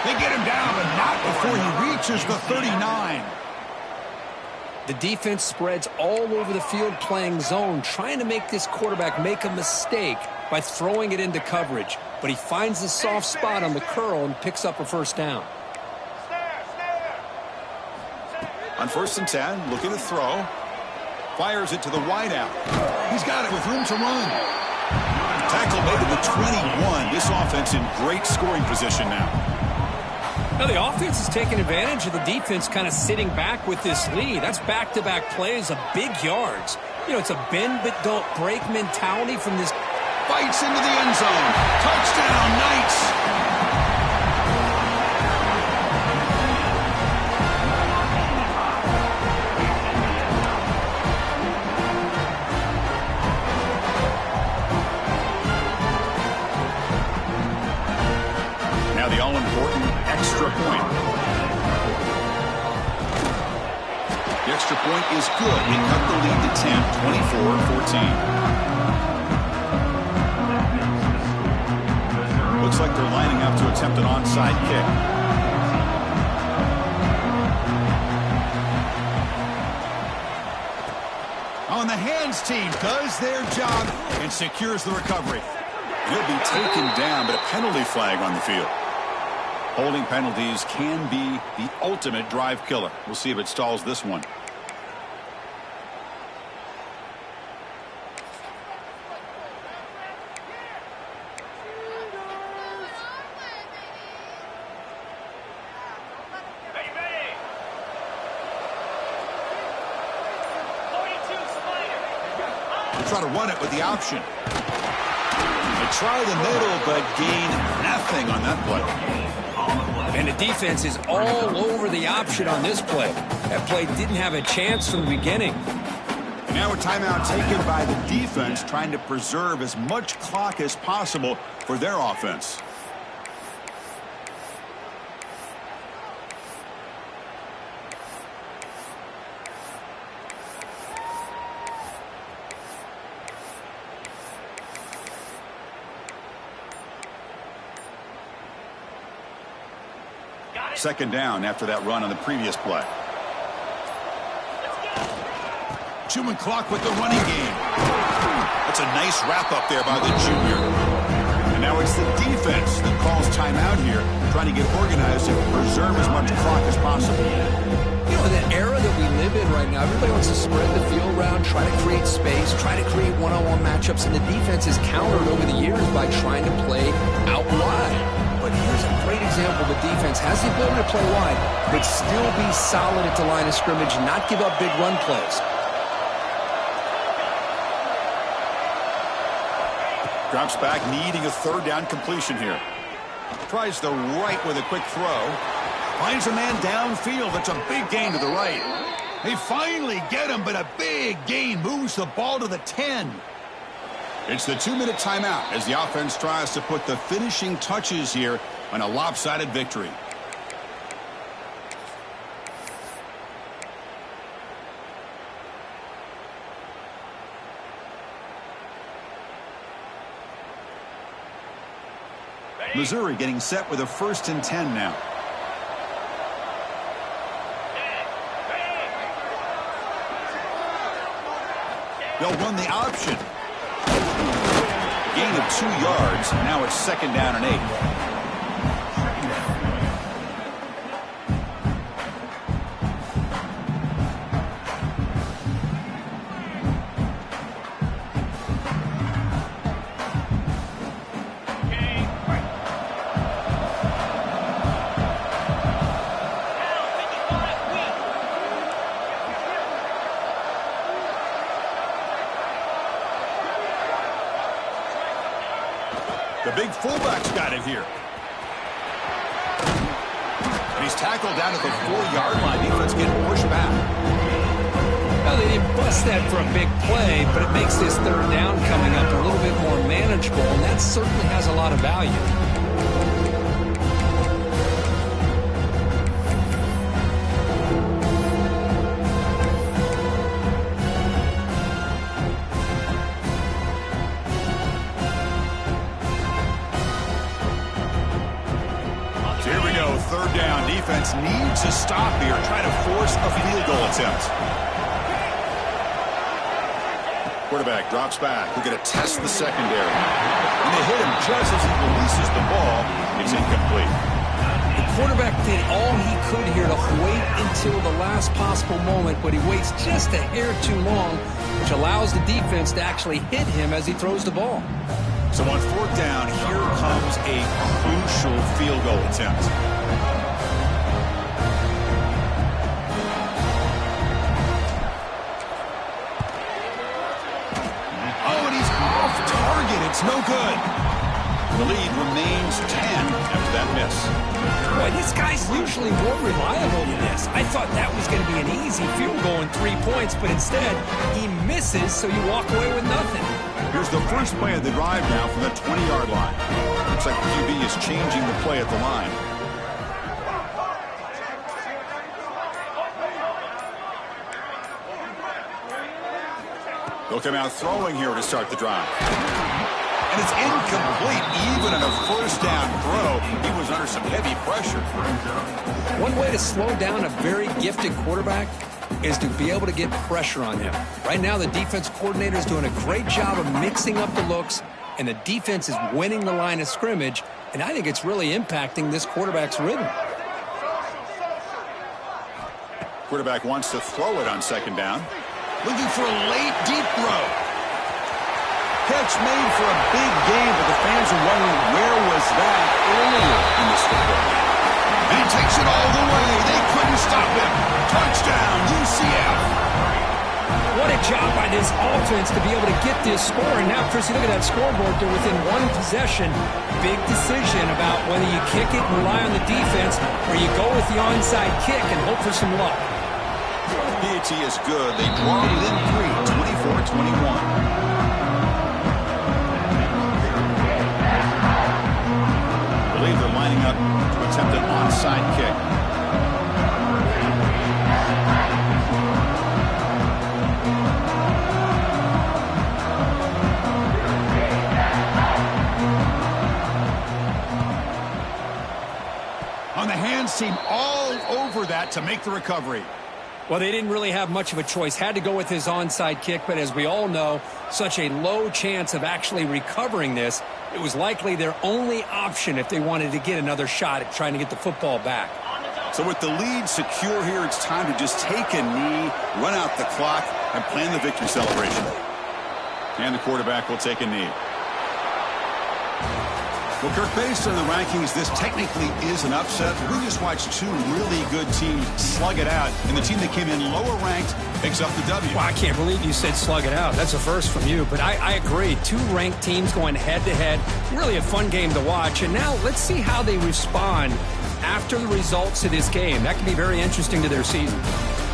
They get him down, but not before he reaches the 39. The defense spreads all over the field playing zone, trying to make this quarterback make a mistake by throwing it into coverage. But he finds the soft spot on the curl and picks up a first down. On 1st and 10, looking to throw. Fires it to the wideout. He's got it with room to run. Tackle made to the 21. This offense in great scoring position now. Now the offense is taking advantage of the defense kind of sitting back with this lead. That's back-to-back plays of big yards. You know, it's a bend but don't break mentality from this. Fights into the end zone. Touchdown, Knights. Now the all-important extra point. The extra point is good. They cut the lead to 10, 24-14. Looks like they're lining up to attempt an onside kick. On the hands team does their job and secures the recovery. He'll be taken down, but a penalty flag on the field. Holding penalties can be the ultimate drive killer. We'll see if it stalls this one. We'll try to run it with the option. They try the middle, but gain nothing on that play. And the defense is all over the option on this play. That play didn't have a chance from the beginning. And now a timeout taken by the defense, trying to preserve as much clock as possible for their offense. Second down after that run on the previous play. Chewing clock with the running game. That's a nice wrap up there by the junior. And now it's the defense that calls timeout here, trying to get organized and preserve as much clock as possible. You know, in the era that we live in right now, everybody wants to spread the field around, try to create space, try to create one-on-one matchups, and the defense is countered over the years by trying to play out wide. But here's a great example. The defense has the ability to play wide, but still be solid at the line of scrimmage, not give up big run plays. Drops back, needing a third down completion here. Tries the right with a quick throw. Finds a man downfield. That's a big gain to the right. They finally get him, but a big gain moves the ball to the 10. It's the 2-minute timeout as the offense tries to put the finishing touches here on a lopsided victory. Missouri getting set with a 1st and 10 now. They'll run the option. Gain of 2 yards. Now it's 2nd down and 8. The big fullback's got it here. And he's tackled down at the 4-yard line. Defense getting pushed back. Well, they didn't bust that for a big play, but it makes this third down coming up a little bit more manageable, and that certainly has a lot of value. Third down. Defense needs to stop here, try to force a field goal attempt. Quarterback drops back. We're going to test the secondary. And they hit him just as he releases the ball. It's incomplete. The quarterback did all he could here to wait until the last possible moment, but he waits just a hair too long, which allows the defense to actually hit him as he throws the ball. So on 4th down, here comes a crucial field goal attempt. It's no good. The lead remains 10 after that miss. Boy, this guy's usually more reliable than this. I thought that was going to be an easy field goal in 3 points, but instead, he misses, so you walk away with nothing. Here's the first play of the drive now from the 20-yard line. Looks like the QB is changing the play at the line. They'll come out throwing here to start the drive. And it's incomplete, even on a 1st down throw. He was under some heavy pressure. One way to slow down a very gifted quarterback is to be able to get pressure on him. Right now, the defense coordinator is doing a great job of mixing up the looks, and the defense is winning the line of scrimmage, and I think it's really impacting this quarterback's rhythm. Quarterback wants to throw it on 2nd down. Looking for a late, deep throw. Catch made for a big game, but the fans are wondering where was that earlier in this football. And he takes it all the way. They couldn't stop him. Touchdown, UCF. What a job by this offense to be able to get this score. And now, Chris, you look at that scoreboard. They're within 1 possession. Big decision about whether you kick it and rely on the defense or you go with the onside kick and hope for some luck. PAT is good. They draw within 3, 24-21. I believe they're lining up to attempt an onside kick. On the hands seem all over that to make the recovery. Well, they didn't really have much of a choice. Had to go with his onside kick, but as we all know, such a low chance of actually recovering this. It was likely their only option if they wanted to get another shot at trying to get the football back. So with the lead secure here, it's time to just take a knee, run out the clock, and plan the victory celebration. And the quarterback will take a knee. Well, Kirk, based on the rankings, this technically is an upset. We just watched two really good teams slug it out, and the team that came in lower ranked picks up the W. Well, I can't believe you said slug it out. That's a first from you, but I agree. Two ranked teams going head-to-head. Really a fun game to watch. And now let's see how they respond after the results of this game. That can be very interesting to their season.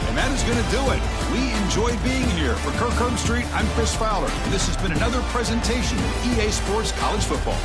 And that is going to do it. We enjoyed being here. For Kirk Herbstreit, I'm Chris Fowler. And this has been another presentation of EA Sports College Football.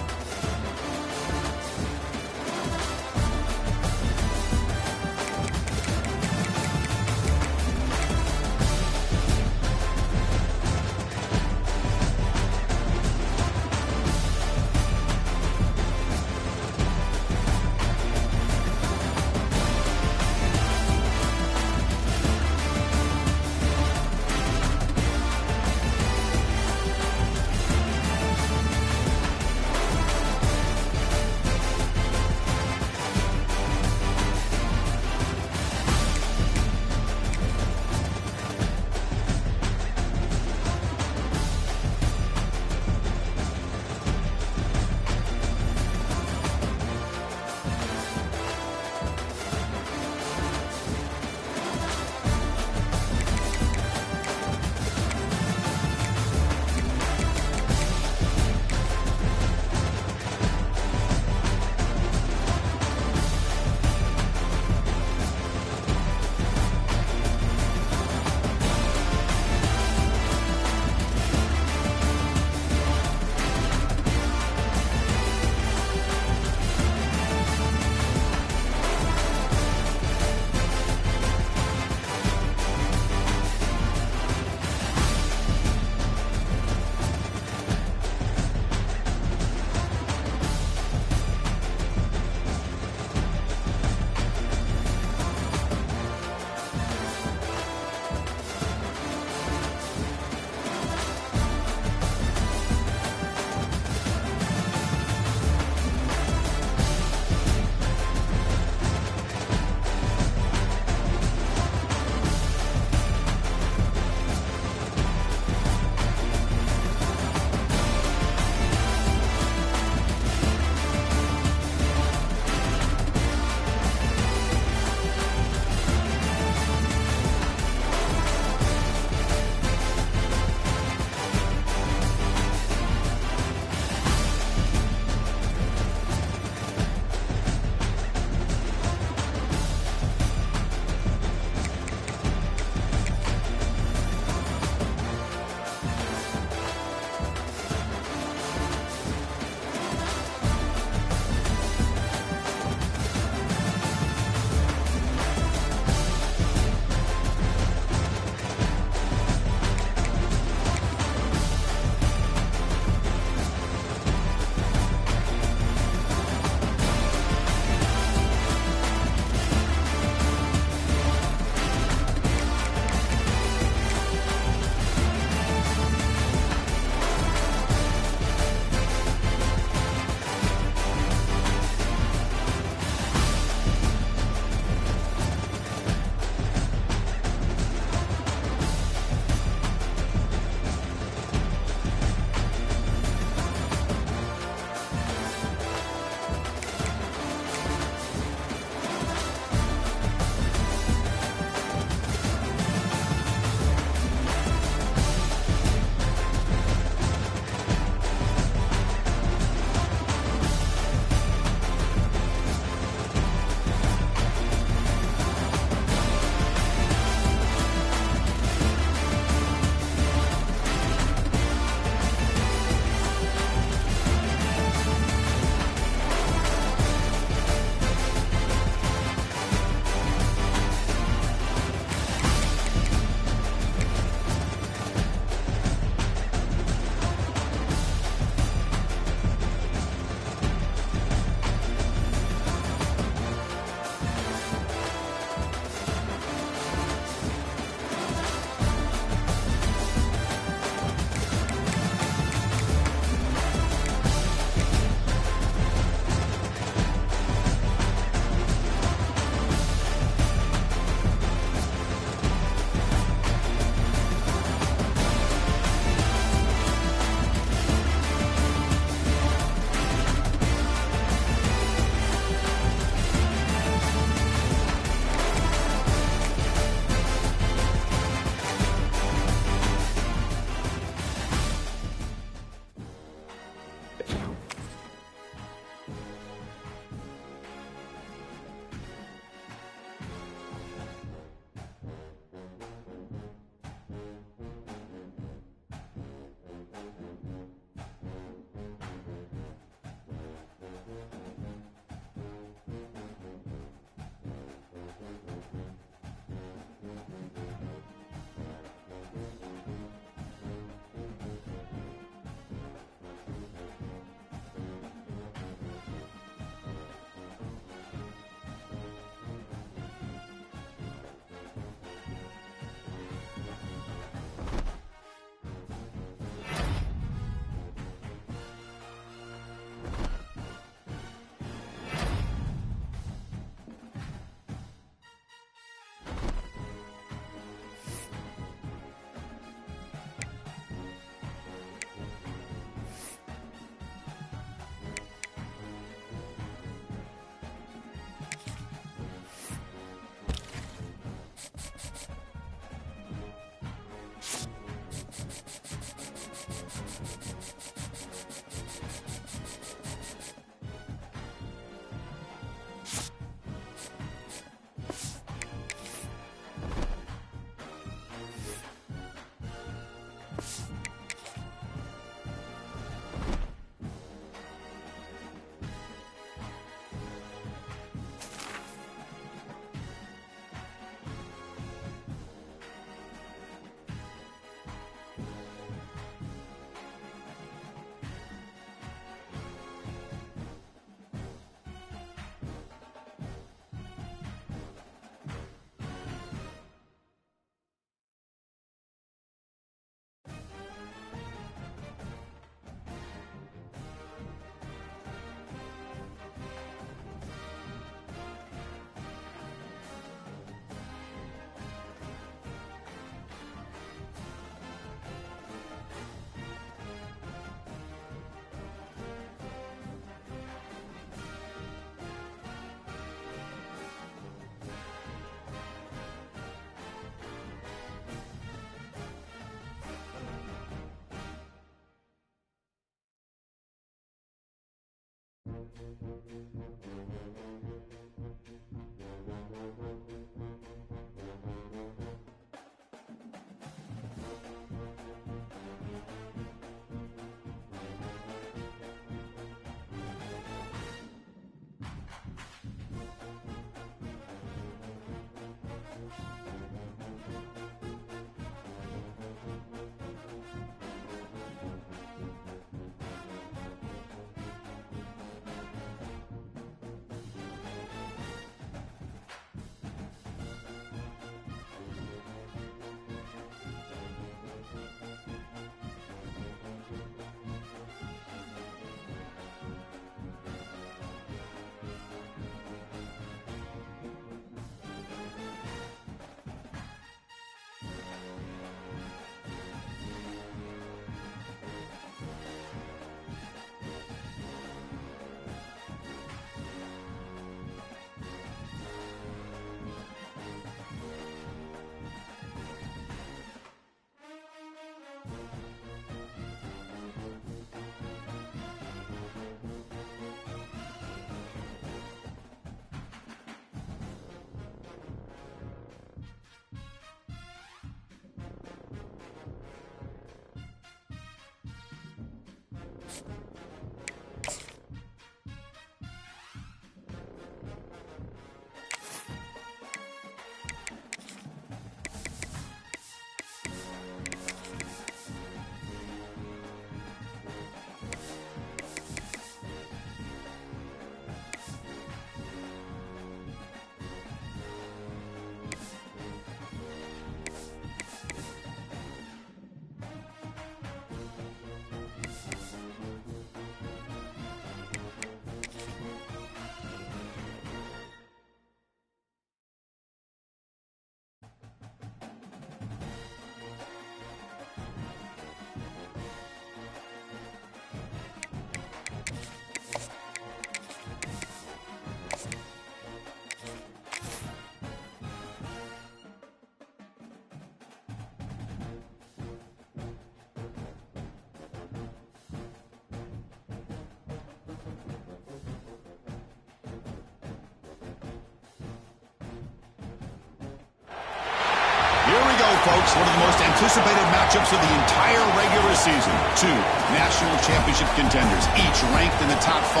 Folks, one of the most anticipated matchups of the entire regular season. Two national championship contenders, each ranked in the top 5.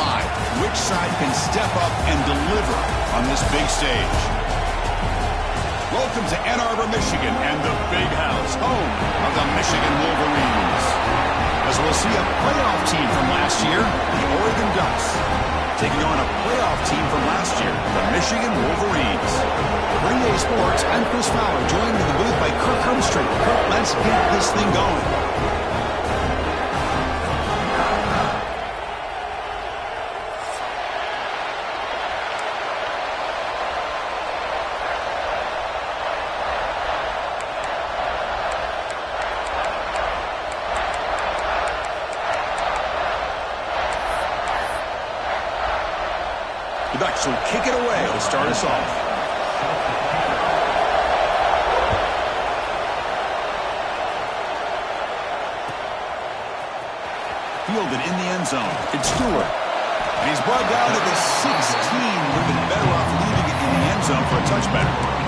Which side can step up and deliver on this big stage? Welcome to Ann Arbor, Michigan, and the Big House, home of the Michigan Wolverines. As we'll see a playoff team from last year, the Oregon Ducks, taking on a playoff team from last year, the Michigan Wolverines. For EA Sports, I'm Chris Fowler, joined in the booth by Kirk Hermstreet. Kirk, let's get this thing going. The Ducks will kick it away to start us off. Fielded in the end zone. It's Stewart. And he's brought down at the 16. Would have been better off leaving it in the end zone for a touchback.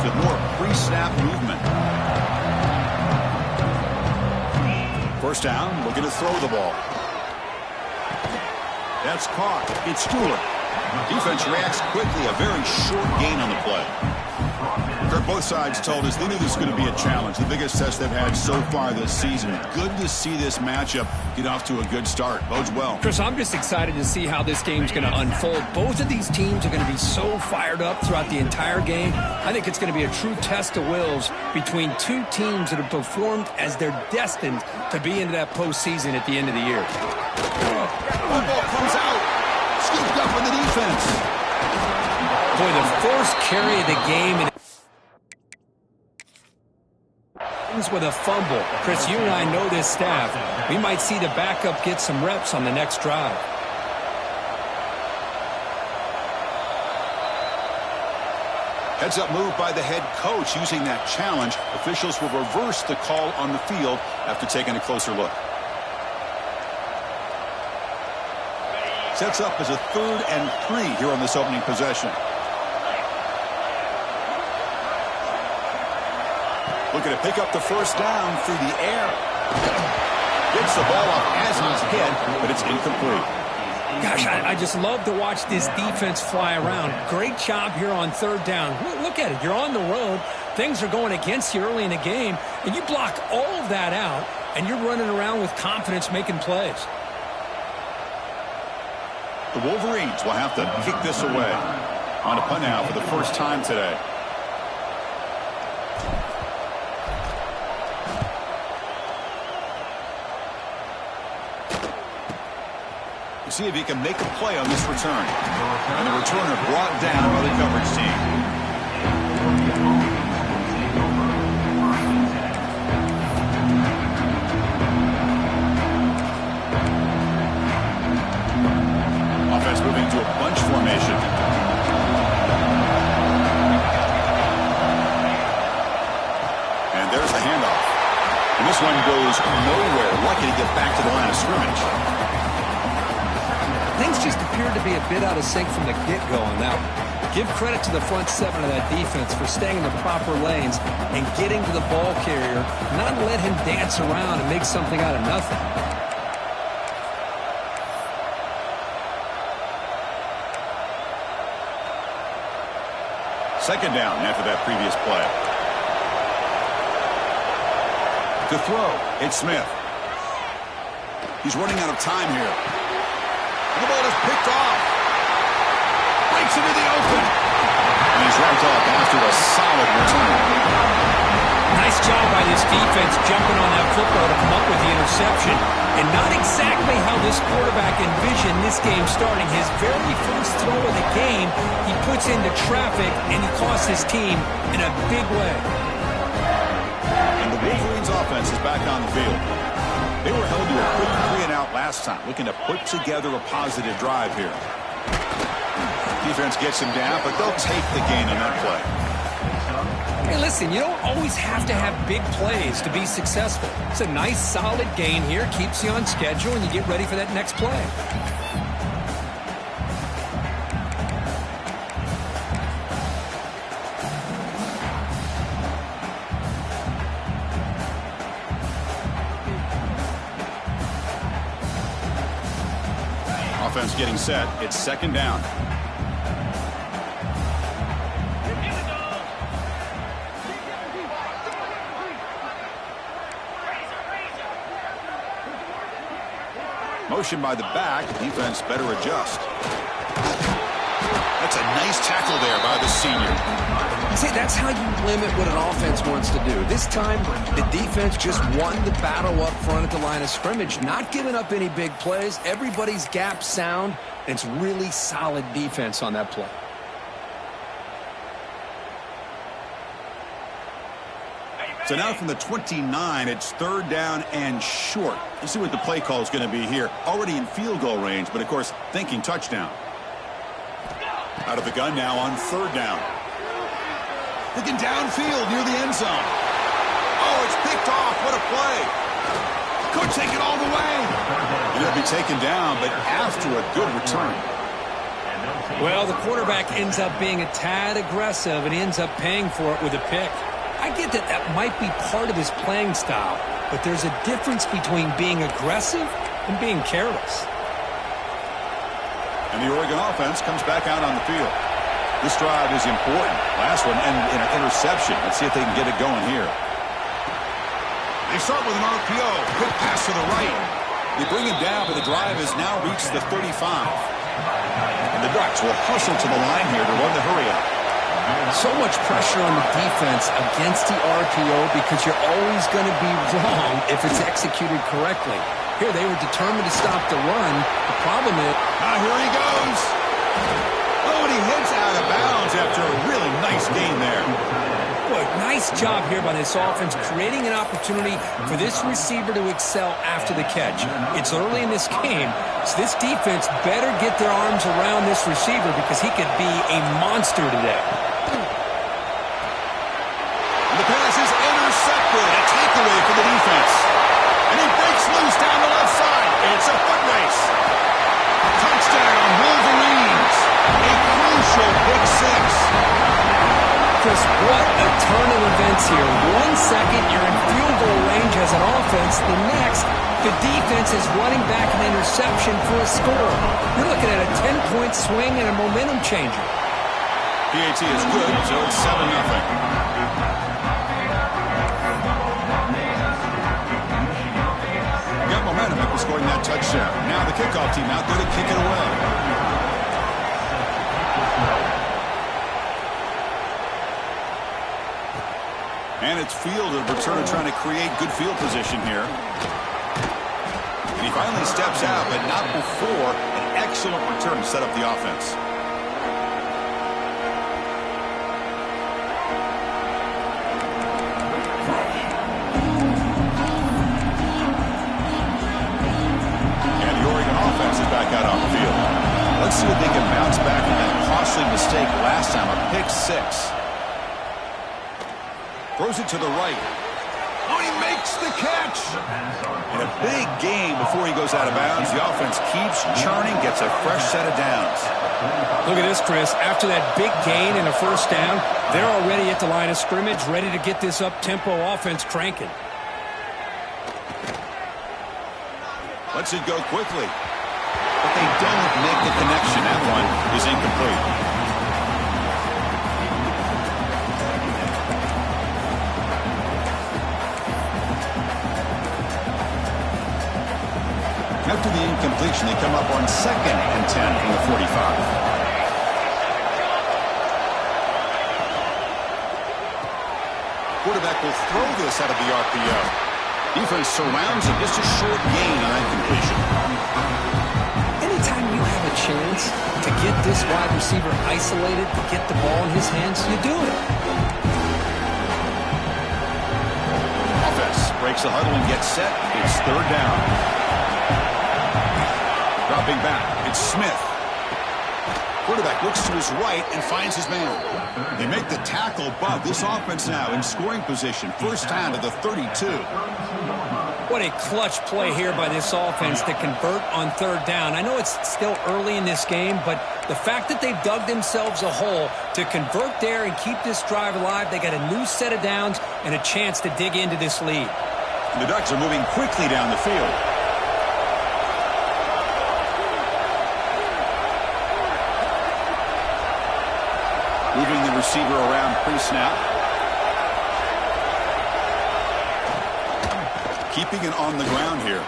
With more pre-snap movement. First down, looking to throw the ball. That's caught. It's Stewart. Defense reacts quickly. A very short gain on the play. Both sides told us they knew this was going to be a challenge, the biggest test they've had so far this season. Good to see this matchup get off to a good start. Bodes well. Chris, I'm just excited to see how this game's going to unfold. Both of these teams are going to be so fired up throughout the entire game. I think it's going to be a true test of wills between two teams that have performed as they're destined to be into that postseason at the end of the year. The ball comes out. Scooped up on the defense. Boy, the first carry of the game with a fumble. Chris, you and I know this staff. We might see the backup get some reps on the next drive. Heads up move by the head coach using that challenge. Officials will reverse the call on the field after taking a closer look. Sets up as a 3rd and 3 here on this opening possession. Looking to pick up the first down through the air. Gets the ball off as his head, but it's incomplete. Gosh, I just love to watch this defense fly around. Great job here on 3rd down. Look at it. You're on the road. Things are going against you early in the game, and you block all of that out, and you're running around with confidence making plays. The Wolverines will have to kick this away. On a punt now for the first time today. See if he can make a play on this return. And the returner brought down by the coverage team. Offense moving to a bunch formation. And there's the handoff. And this one goes nowhere. Lucky to get back to the line of scrimmage. Things just appeared to be a bit out of sync from the get-go on that one. Give credit to the front 7 of that defense for staying in the proper lanes and getting to the ball carrier, not let him dance around and make something out of nothing. Second down after that previous play. To throw, it's Smith. He's running out of time here. And the ball is picked off. Breaks into the open. And he's wrapped up after a solid return. Nice job by this defense jumping on that football to come up with the interception. And not exactly how this quarterback envisioned this game starting. His very first throw of the game, he puts into traffic, and he costs his team in a big way. And the Wolverines offense is back on the field. They were held to a quick 3-and-out last time, looking to put together a positive drive here. Defense gets him down, but they'll take the gain on that play. Hey, listen, you don't always have to have big plays to be successful. It's a nice, solid gain here, keeps you on schedule, and you get ready for that next play. Offense getting set. It's second down. Motion by the back. Defense better adjust. That's a nice tackle there by the senior. See, that's how you limit what an offense wants to do. This time, the defense just won the battle up front at the line of scrimmage, not giving up any big plays. Everybody's gap sound, and it's really solid defense on that play. So now from the 29, it's 3rd down and short. Let's see what the play call is going to be here. Already in field goal range, but of course, thinking touchdown. Out of the gun now on 3rd down. Looking downfield near the end zone. Oh, it's picked off. What a play. Could take it all the way. And it'll be taken down, but after a good return. Well, the quarterback ends up being a tad aggressive, and he ends up paying for it with a pick. I get that that might be part of his playing style, but there's a difference between being aggressive and being careless. And the Oregon offense comes back out on the field. This drive is important. Last one ended in an interception. Let's see if they can get it going here. They start with an RPO. Quick pass to the right. They bring him down, but the drive has now reached the 35. And the Ducks will hustle to the line here to run the hurry up. So much pressure on the defense against the RPO because you're always going to be wrong if it's executed correctly. Here, they were determined to stop the run. The problem is... Here he goes. Oh, and he hits out of bounds after a really nice gain there. Boy, nice job here by this offense, creating an opportunity for this receiver to excel after the catch. It's early in this game, so this defense better get their arms around this receiver because he could be a monster today. sense here. 1 second, you're in field goal range as an offense. The next, the defense is running back an interception for a score. You're looking at a 10-point swing and a momentum changer. PAT is good, so it's 7-0. Got momentum after scoring that touchdown. Now the kickoff team out there to kick it away. And it's Field, a returner trying to create good field position here. And he finally steps out, but not before an excellent return to set up the offense. And the Oregon offense is back out on the field. Let's see if they can bounce back from that costly mistake last time, a pick 6. Throws it to the right. Oh, he makes the catch. And a big gain before he goes out of bounds. The offense keeps churning, gets a fresh set of downs. Look at this, Chris. After that big gain and a first down, they're already at the line of scrimmage, ready to get this up-tempo offense cranking. Lets it go quickly. But they don't make the connection. That one is incomplete. After the incompletion, they come up on 2nd and 10 from the 45. Quarterback will throw this out of the RPO. Defense surrounds him. Just a short gain on that completion. Anytime you have a chance to get this wide receiver isolated, to get the ball in his hands, you do it. Offense breaks the huddle and gets set. It's 3rd down. Dropping back, it's Smith. Quarterback looks to his right and finds his man. They make the tackle, but this offense now in scoring position. First down to the 32. What a clutch play here by this offense to convert on 3rd down. I know it's still early in this game, but the fact that they've dug themselves a hole to convert there and keep this drive alive, they got a new set of downs and a chance to dig into this lead. And the Ducks are moving quickly down the field. Moving the receiver around pre-snap. Keeping it on the ground here.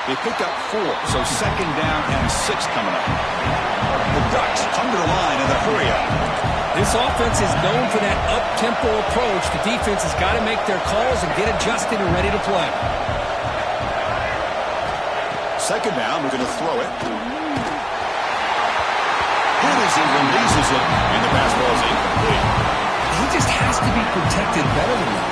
They picked up 4, so 2nd down and 6 coming up. The Ducks come to the line in the hurry-up. This offense is known for that up-tempo approach. The defense has got to make their calls and get adjusted and ready to play. 2nd down, we're going to throw it. Good as he releases it, and the pass ball is incomplete. He just has to be protected better than that.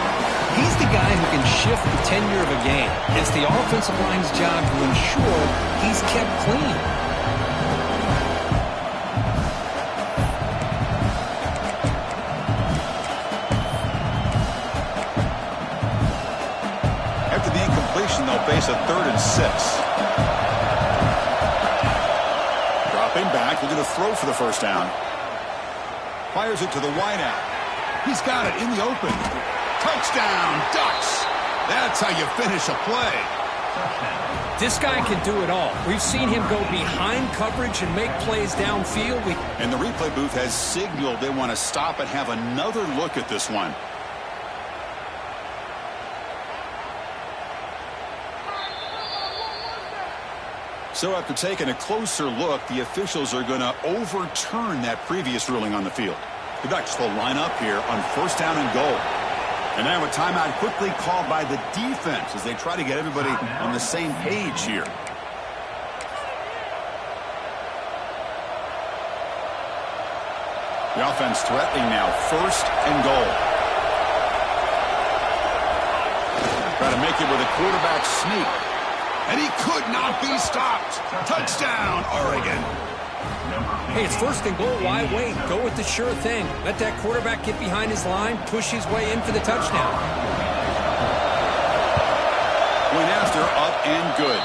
He's the guy who can shift the tenure of a game. It's the offensive line's job to ensure he's kept clean. After the incompletion, they'll face a 3rd and 6. Back, we're going to throw for the first down. Fires it to the wideout. He's got it in the open. Touchdown, Ducks. That's how you finish a play. This guy can do it all. We've seen him go behind coverage and make plays downfield. And the replay booth has signaled they want to stop and have another look at this one. So after taking a closer look, the officials are going to overturn that previous ruling on the field. The Ducks will line up here on 1st down and goal. And now a timeout quickly called by the defense as they try to get everybody on the same page here. The offense threatening now, 1st and goal. Try to make it with a quarterback sneak. And he could not be stopped. Touchdown, Oregon. Hey, it's 1st and goal. Why wait? Go with the sure thing. Let that quarterback get behind his line, push his way in for the touchdown. Point after, up and good.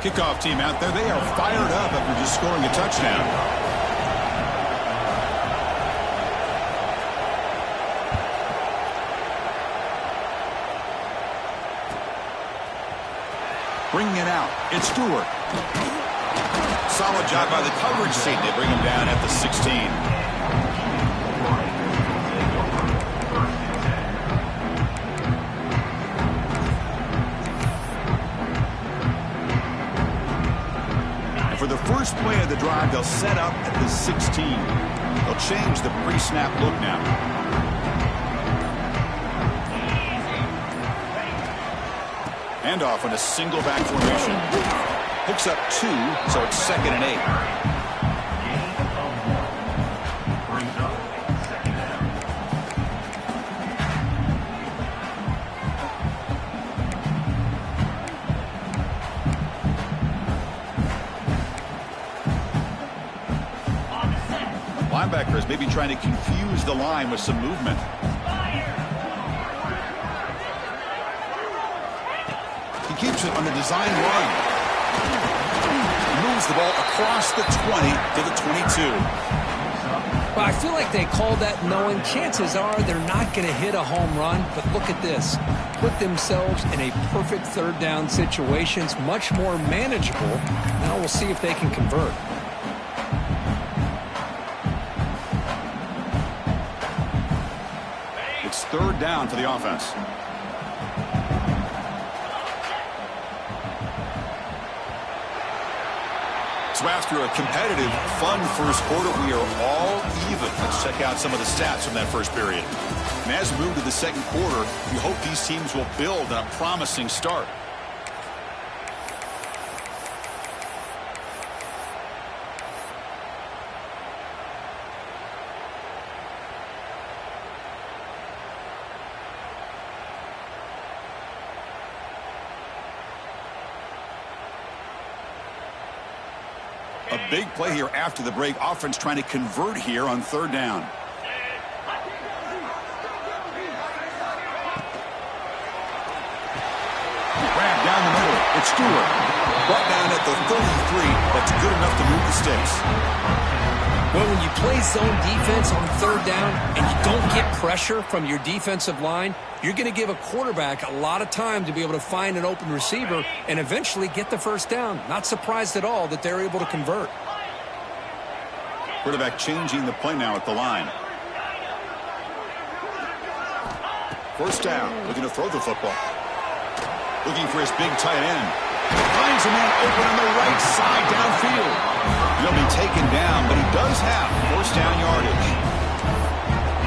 Kickoff team out there, they are fired up after just scoring a touchdown. Bringing it out, it's Stewart. Solid job by the coverage team. They bring him down at the 16. For the first play of the drive, they'll set up at the 16. They'll change the pre-snap look now. Handoff in a single back formation. Picks up 2, so it's 2nd and 8. Linebackers maybe trying to confuse the line with some movement. He keeps it on the design run. He moves the ball across the 20 to the 22. Well, I feel like they called that knowing chances are they're not going to hit a home run, but look at this. Put themselves in a perfect third down situation. It's much more manageable. Now we'll see if they can convert. It's 3rd down for the offense. So after a competitive, fun first quarter, we are all even. Let's check out some of the stats from that first period. And as we move to the second quarter, we hope these teams will build on a promising start. A big play here after the break. Offense trying to convert here on 3rd down. Grab down the middle. It's Stewart. Brought down at the 33. That's good enough to move the sticks. Well, when you play zone defense on 3rd down and you don't get pressure from your defensive line, you're going to give a quarterback a lot of time to be able to find an open receiver and eventually get the first down. Not surprised at all that they're able to convert. Quarterback changing the play now at the line. First down, looking to throw the football. Looking for his big tight end. Finds a man open on the right side downfield. He'll be taken down, but he does have first down yardage.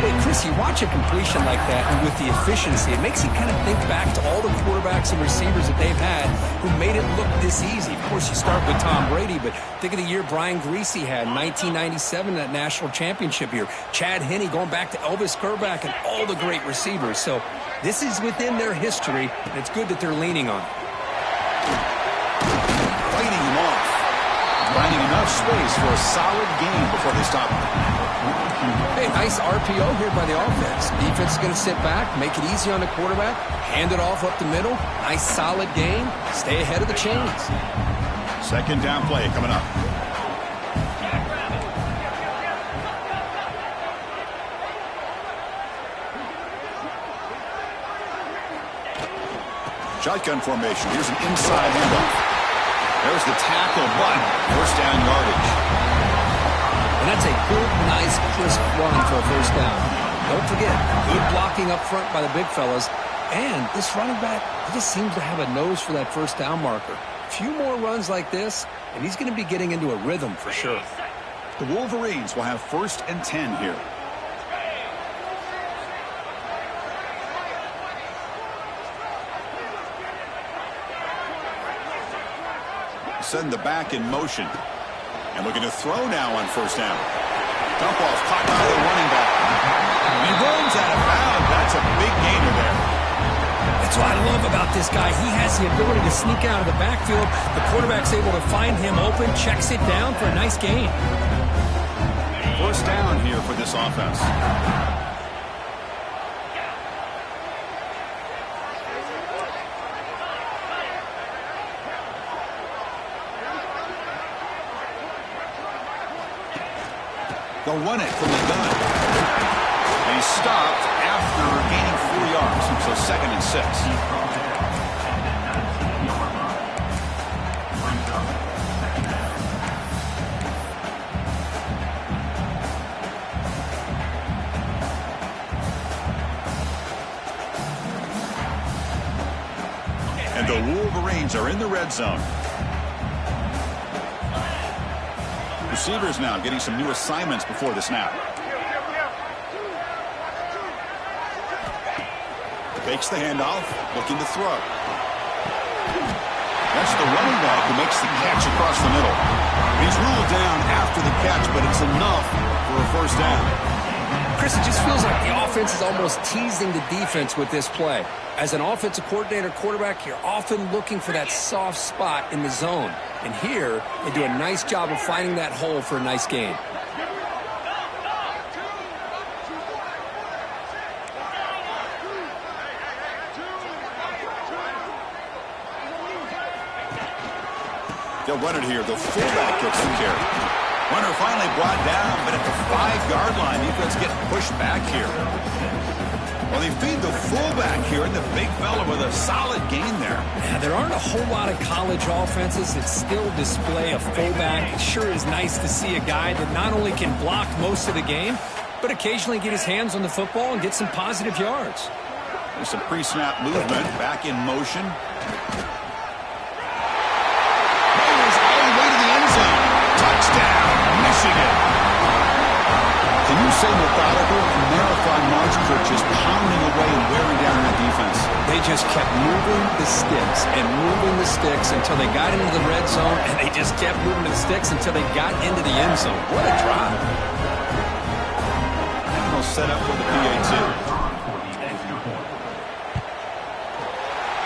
Hey, Chris, you watch a completion like that, and with the efficiency, it makes you kind of think back to all the quarterbacks and receivers that they've had who made it look this easy. Of course, you start with Tom Brady, but think of the year Brian Greasy had in 1997, that national championship year. Chad Henne going back to Elvis Kerback and all the great receivers. So this is within their history, and it's good that they're leaning on it. Fighting him off. Finding enough space for a solid gain before they stop him. Hey, nice RPO here by the offense. Defense is going to sit back, make it easy on the quarterback, hand it off up the middle. Nice solid gain. Stay ahead of the chains. 2nd down play coming up. Shotgun formation. Here's an inside handoff. There's the tackle, but first down yardage. And that's a good, nice, crisp run for a first down. Don't forget, good blocking up front by the big fellas. And this running back, he just seems to have a nose for that first down marker. A few more runs like this, and he's going to be getting into a rhythm for sure. The Wolverines will have 1st and 10 here. Send the back in motion. And looking to throw now on first down. Dump off caught by the running back. He runs out of bounds. That's a big gainer there. That's what I love about this guy. He has the ability to sneak out of the backfield. The quarterback's able to find him open, checks it down for a nice gain. First down here for this offense. They'll run it from the gun. And he's stopped after gaining 4 yards. So 2nd and 6. And the Wolverines are in the red zone. Receivers now getting some new assignments before the snap. Fakes the handoff, looking to throw. That's the running back who makes the catch across the middle. He's ruled down after the catch, but it's enough for a first down. Chris, it just feels like the offense is almost teasing the defense with this play. As an offensive coordinator quarterback, you're often looking for that soft spot in the zone. And here, they do a nice job of finding that hole for a nice gain. They'll run it here. The fullback gets the carry. Runner finally brought down, but at the 5-yard line, defense getting pushed back here. Well, they feed the fullback here, and the big fella with a solid gain there. Yeah, there aren't a whole lot of college offenses that still display a fullback. It sure is nice to see a guy that not only can block most of the game, but occasionally get his hands on the football and get some positive yards. There's some pre-snap movement, back in motion. Touchdown, Michigan. Can you say methodical? Marathon march, Kirk, just pounding away and wearing down that defense. They just kept moving the sticks and moving the sticks until they got into the red zone, and they just kept moving the sticks until they got into the end zone. What a drive. And they'll set up for the PAT.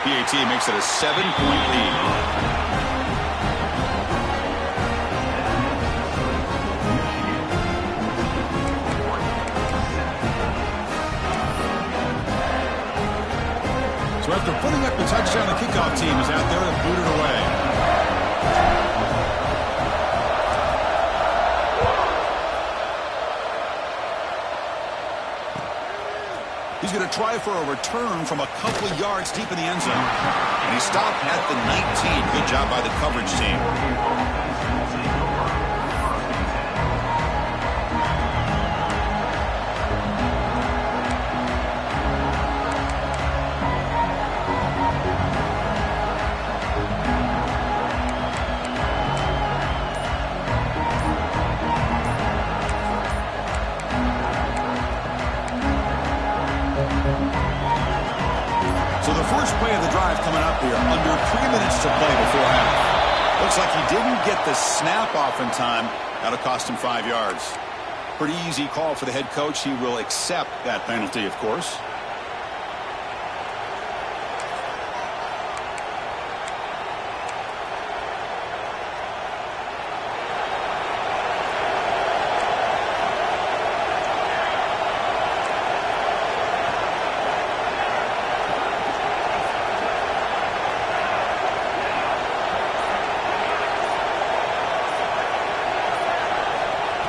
PAT makes it a 7-point lead. So after putting up the touchdown, the kickoff team is out there to boot it away. He's going to try for a return from a couple of yards deep in the end zone. And he stopped at the 19. Good job by the coverage team. Coming up here, under 3 minutes to play before half. Looks like he didn't get the snap off in time. That'll cost him 5 yards. Pretty easy call for the head coach. He will accept that penalty, of course.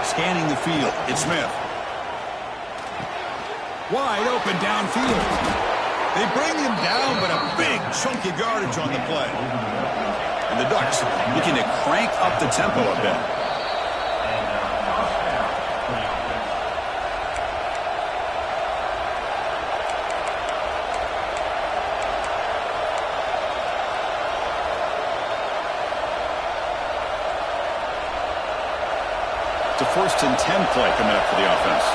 Scanning the field, it's Smith. Wide open downfield. They bring him down, but a big chunk of yardage on the play. And the Ducks looking to crank up the tempo a bit. It's a 1st and 10 play coming up for the offense.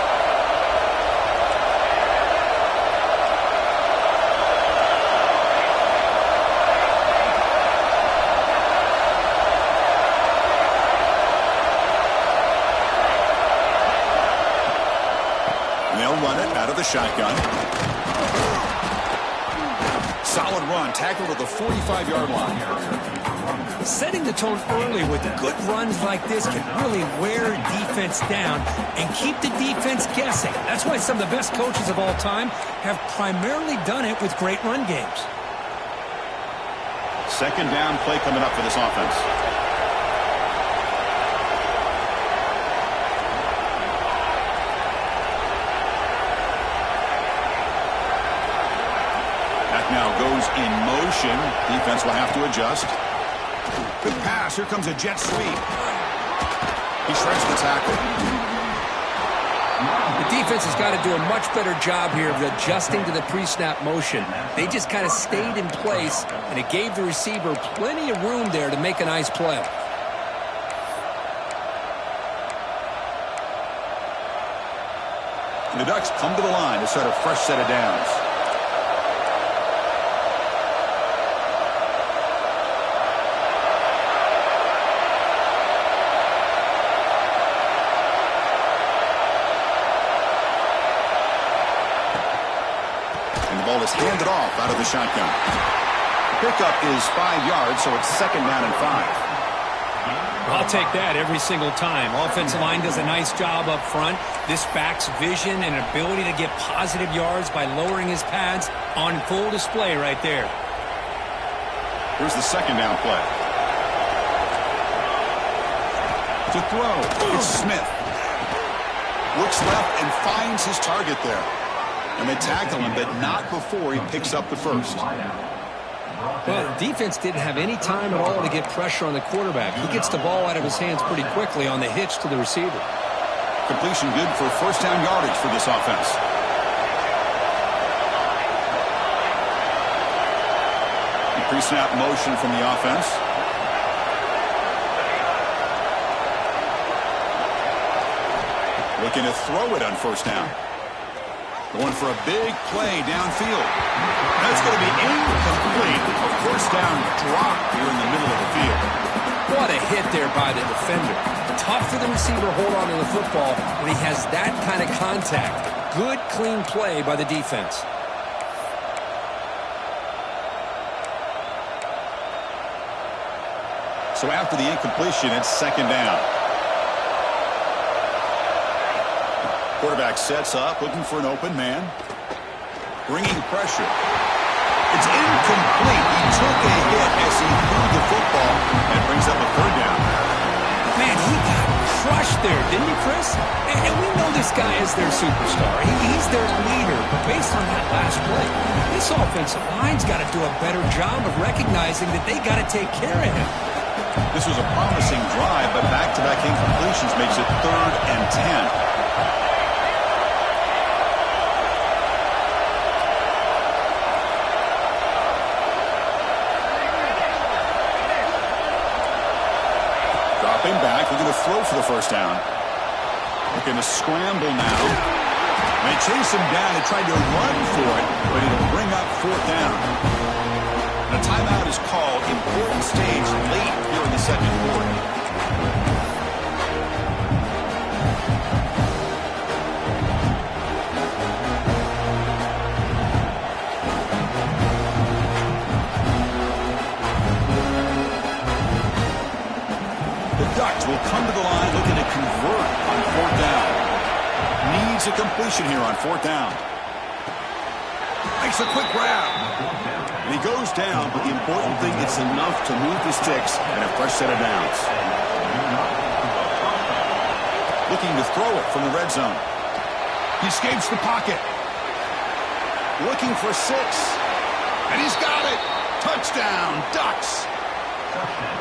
And they'll run it out of the shotgun. Solid run, tackled at the 45-yard line. Setting the tone early with good runs like this can really wear defense down and keep the defense guessing. That's why some of the best coaches of all time have primarily done it with great run games. 2nd down play coming up for this offense. Quarterback now goes in motion. Defense will have to adjust. Good pass. Here comes a jet sweep. He shreds the tackle. The defense has got to do a much better job here of adjusting to the pre-snap motion. They just kind of stayed in place, and it gave the receiver plenty of room there to make a nice play. And the Ducks come to the line to start a fresh set of downs. Ball is handed off out of the shotgun. Pickup is 5 yards, so it's 2nd down and 5. I'll take that every single time. Offensive line does a nice job up front. This backs vision and ability to get positive yards by lowering his pads on full display right there. Here's the 2nd down play. To throw, it's Smith. Looks left and finds his target there. And they tackle him, but not before he picks up the first. Well, the defense didn't have any time at all to get pressure on the quarterback. He gets the ball out of his hands pretty quickly on the hitch to the receiver. Completion good for 1st down yardage for this offense. Pre-snap motion from the offense. Looking to throw it on 1st down. Going for a big play downfield. That's going to be incomplete. A 1st down drop here in the middle of the field. What a hit there by the defender. Tough for the receiver to hold on to the football when he has that kind of contact. Good, clean play by the defense. So after the incompletion, it's 2nd down. Quarterback sets up, looking for an open man. Bringing pressure. It's incomplete. He took a hit as he threw the football and brings up a 3rd down. Man, he got crushed there, didn't he, Chris? And we know this guy is their superstar. He's their leader. But based on that last play, this offensive line's got to do a better job of recognizing that they got to take care of him. This was a promising drive, but back-to-back incompletions makes it 3rd and 10. Dropping back, looking to throw for the 1st down. Looking to scramble now. And they chase him down and tried to run for it, but it'll bring up 4th down. And a timeout is called. Important stage late here in the 2nd quarter. Ducks will come to the line looking to convert on 4th down. Needs a completion here on 4th down. Makes a quick grab. And he goes down, but the important thing, it's enough to move the sticks and a fresh set of downs. Looking to throw it from the red zone. He escapes the pocket. Looking for 6. And he's got it. Touchdown, Ducks.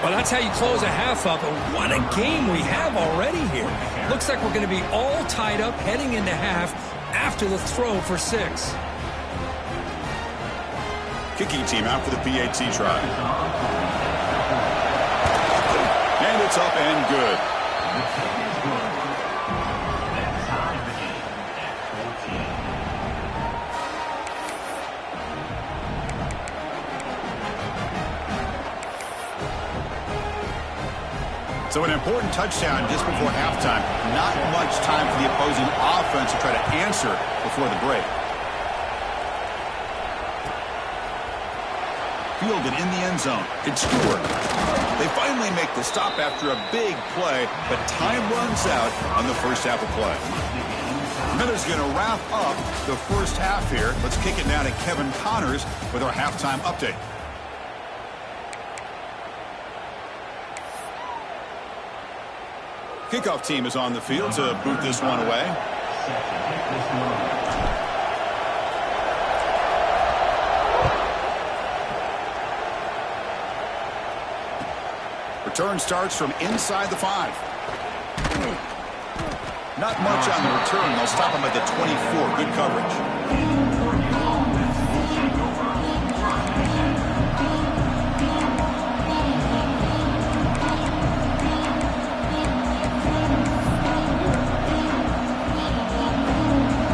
Well, that's how you close a half up. And what a game we have already here. Looks like we're going to be all tied up heading into half after the throw for 6. Kicking team out for the PAT try. And it's up and good. So an important touchdown just before halftime. Not much time for the opposing offense to try to answer before the break. Fielded in the end zone. It's Stewart. They finally make the stop after a big play, but time runs out on the 1st half of play. Miller's going to wrap up the 1st half here. Let's kick it now to Kevin Connors with our halftime update. Kickoff team is on the field to boot this one away. Return starts from inside the 5. Not much on the return. They'll stop him at the 24. Good coverage.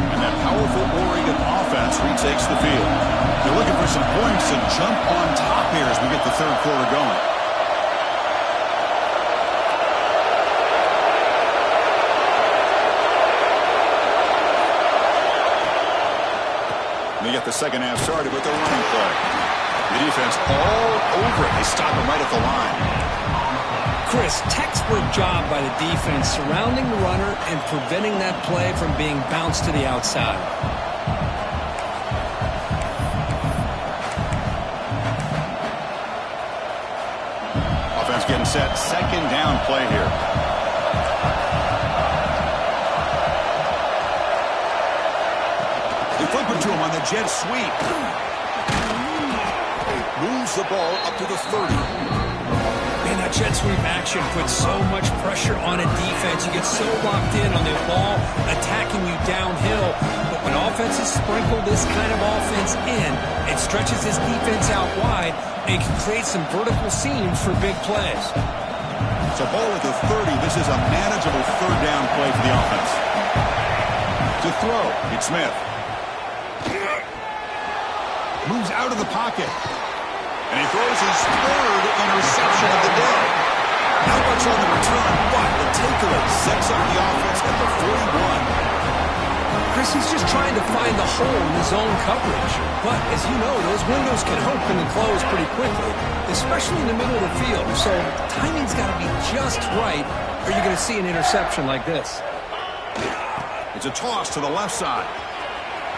And that powerful Oregon offense retakes the field. They're looking for some points to jump on top here as we get the third quarter going. They get the second half started with the running play. The defense all over it. They stop him right at the line. Chris, textbook job by the defense surrounding the runner and preventing that play from being bounced to the outside. Offense getting set. Second down play here. They flip it to him on the jet sweep. Moves the ball up to the 30. Man, that jet sweep action puts so much pressure on a defense. You get so locked in on the ball attacking you downhill. But when offenses sprinkle this kind of offense in, it stretches this defense out wide and can create some vertical seams for big plays. So ball at the 30. This is a manageable third down play for the offense. To throw, it's Smith. Moves out of the pocket. And he throws his third interception of the day. Not much on the return, but the takeaway sets up the offense at the 41. Chris, he's just trying to find the hole in his own coverage. But, as you know, those windows can open and close pretty quickly, especially in the middle of the field. So, timing's got to be just right, or you're going to see an interception like this. It's a toss to the left side.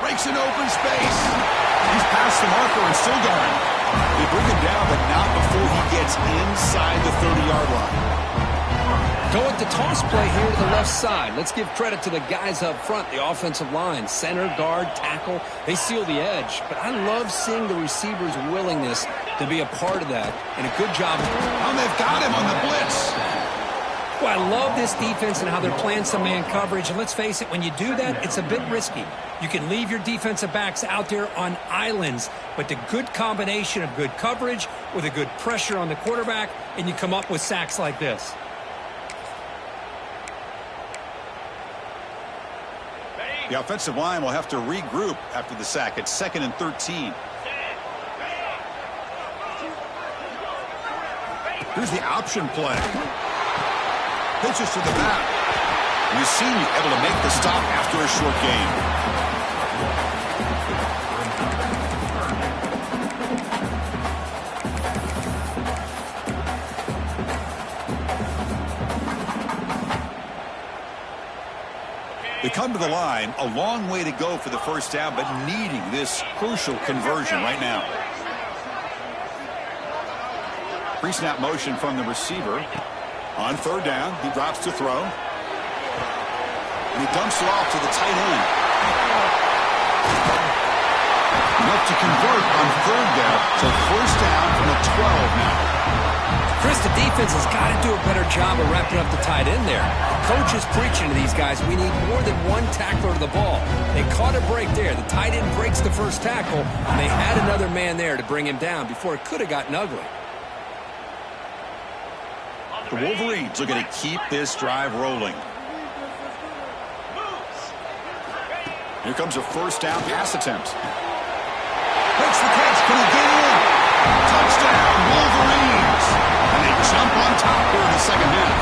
Breaks an open space. He's past the marker and still going. They bring him down, but not before he gets inside the 30-yard line. Go with the toss play here to the left side. Let's give credit to the guys up front, the offensive line. Center, guard, tackle, they seal the edge. But I love seeing the receivers' willingness to be a part of that. And a good job. Oh, they've got him on the blitz. Well, I love this defense and how they're playing some man coverage. And let's face it, when you do that, it's a bit risky. You can leave your defensive backs out there on islands, but the good combination of good coverage with a good pressure on the quarterback, and you come up with sacks like this. The offensive line will have to regroup after the sack. It's 2nd and 13. Here's the option play. Pitches to the back. Mussini able to make the stop after a short gain. They come to the line, a long way to go for the first down, but needing this crucial conversion right now. Pre-snap motion from the receiver. On third down, he drops to throw. And he dumps it off to the tight end. Enough to convert on third down, so first down from the 12 now. Chris, the defense has got to do a better job of wrapping up the tight end there. Coach is preaching to these guys, we need more than one tackler to the ball. They caught a break there. The tight end breaks the first tackle, and they had another man there to bring him down before it could have gotten ugly. The Wolverines looking to keep this drive rolling. Here comes a first down pass attempt. Makes the catch. Can he get in? Touchdown, Wolverines. And they jump on top here in the second half.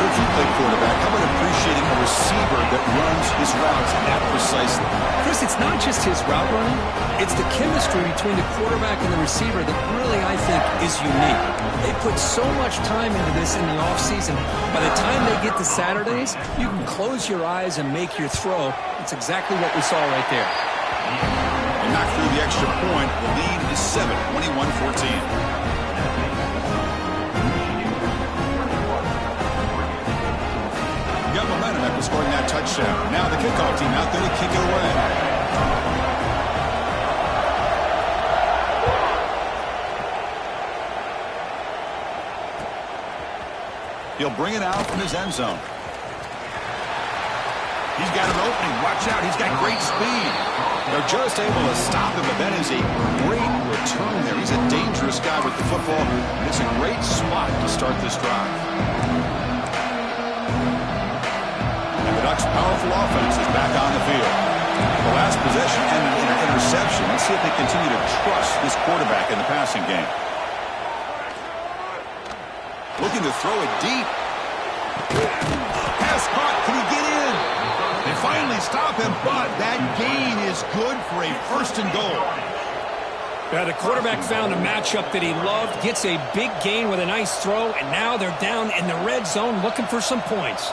Coach, you play quarterback. How about appreciating a receiver that runs his routes that precisely? Chris, it's not just his route running. It's the chemistry between the quarterback and the receiver that really, I think, is unique. They put so much time into this in the offseason. By the time they get to Saturdays, you can close your eyes and make your throw. It's exactly what we saw right there. And knocked through the extra point. The lead is 7, 21-14. Got momentum after scoring that touchdown. Now the kickoff team out there to kick it away. He'll bring it out from his end zone. He's got an opening. Watch out. He's got great speed. They're just able to stop him, but that is a great return there. He's a dangerous guy with the football. It's a great spot to start this drive. And the Ducks' powerful offense is back on the field. The last possession ended in an interception. Let's see if they continue to trust this quarterback in the passing game. Looking to throw it deep. Pass caught. Can he get in? They finally stop him, but that gain is good for a 1st and goal. Yeah, the quarterback found a matchup that he loved, gets a big gain with a nice throw, and now they're down in the red zone looking for some points.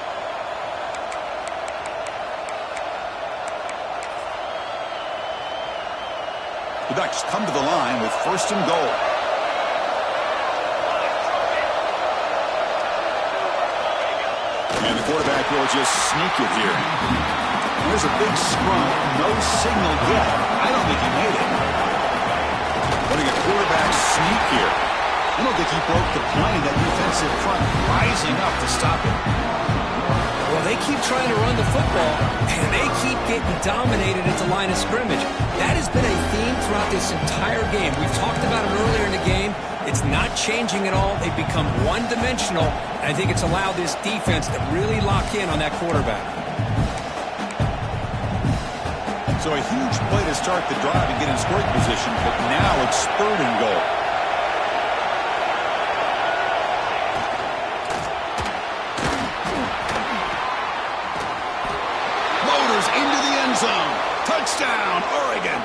The Ducks come to the line with 1st and goal. And the quarterback will just sneak it here. There's a big scrum. No signal yet. I don't think he made it. Running a quarterback sneak here. I don't think he broke the plane. That defensive front rising up to stop him. Well, they keep trying to run the football, and they keep getting dominated at the line of scrimmage. That has been a theme throughout this entire game. We've talked about it earlier in the game. It's not changing at all. They've become one-dimensional, and I think it's allowed this defense to really lock in on that quarterback. So a huge play to start the drive and get in scoring position, but now it's 3rd and goal. Motors into the end zone. Touchdown, Oregon.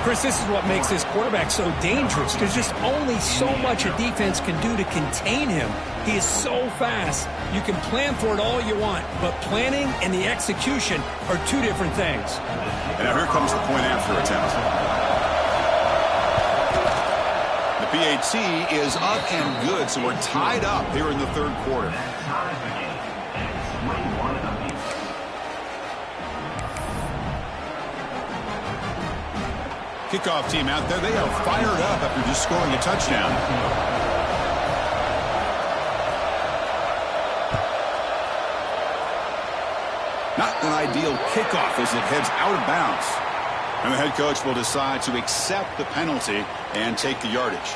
Chris, this is what makes this quarterback so dangerous. There's just only so much a defense can do to contain him. He is so fast. You can plan for it all you want, but planning and the execution are two different things. And now here comes the point after attempt. The PAT is up and good, so we're tied up here in the 3rd quarter. Kickoff team out there. They are fired up after just scoring a touchdown. Not an ideal kickoff as it heads out of bounds. And the head coach will decide to accept the penalty and take the yardage.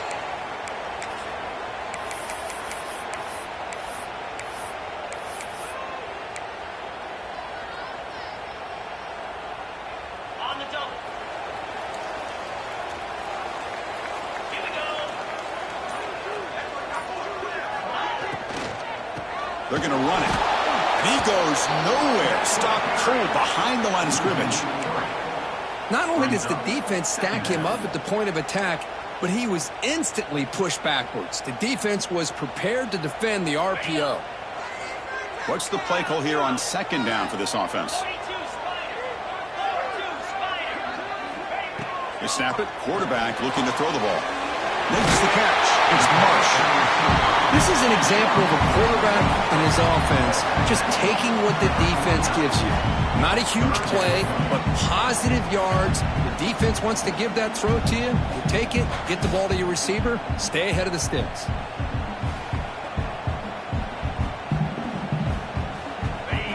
They're going to run it. And he goes nowhere. Stopped cold behind the line of scrimmage. Not only does the defense stack him up at the point of attack, but he was instantly pushed backwards. The defense was prepared to defend the RPO. What's the play call here on 2nd down for this offense? They snap it. Quarterback looking to throw the ball. Makes the catch. It's Marsh. This is an example of a quarterback and his offense just taking what the defense gives you. Not a huge play, but positive yards. The defense wants to give that throw to you. You take it, get the ball to your receiver, stay ahead of the sticks.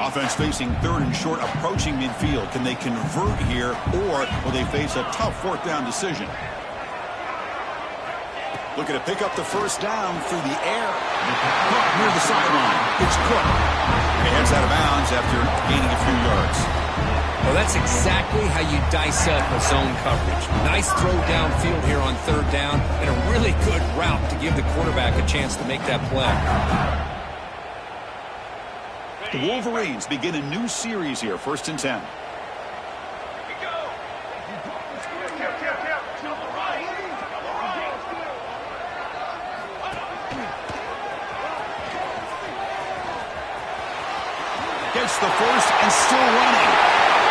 Offense facing 3rd and short, approaching midfield. Can they convert here, or will they face a tough 4th down decision? Looking to pick up the 1st down through the air. Cook near the sideline. It's Cook. And he heads out of bounds after gaining a few yards. Well, that's exactly how you dice up a zone coverage. Nice throw downfield here on 3rd down, and a really good route to give the quarterback a chance to make that play. The Wolverines begin a new series here, 1st and 10. Gets the 1st and still running.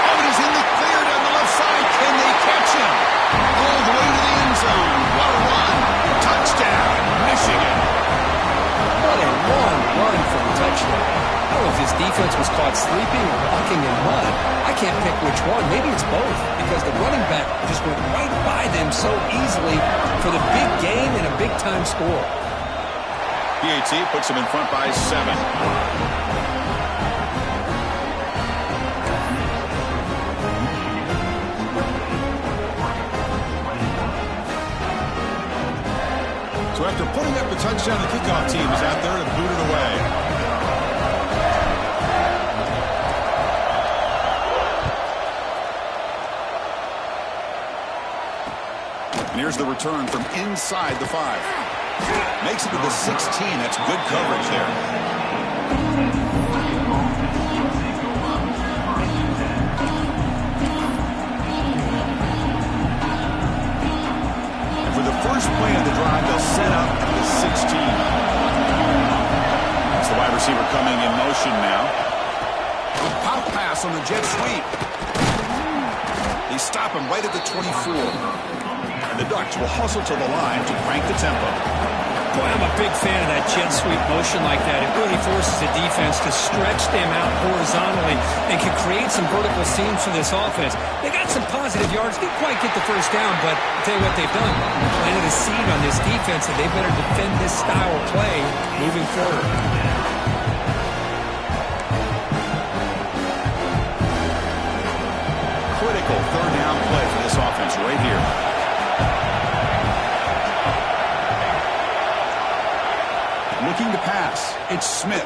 Oh, he's in the clear down the left side. Can they catch him? All the way to the end zone. What a run. Touchdown, Michigan. What a long run for a touchdown. I don't know if his defense was caught sleeping or walking in mud. I can't pick which one. Maybe it's both, because the running back just went right by them so easily for the big gain and a big-time score. PAT puts them in front by 7. So after putting up the touchdown, the kickoff team is out there to boot it away. And here's the return from inside the 5. Makes it to the 16. That's good coverage there. And for the first play of the drive, they'll set up the 16. That's the wide receiver coming in motion now. A pop pass on the jet sweep. They stop him right at the 24. And the Ducks will hustle to the line to crank the tempo. Boy, I'm a big fan of that jet sweep motion like that. It really forces the defense to stretch them out horizontally and can create some vertical seams for this offense. They got some positive yards. Didn't quite get the first down, but I'll tell you what they've done. Planted a seed on this defense, and they better defend this style of play moving forward. Critical third down play for this offense right here. Looking to pass. It's Smith.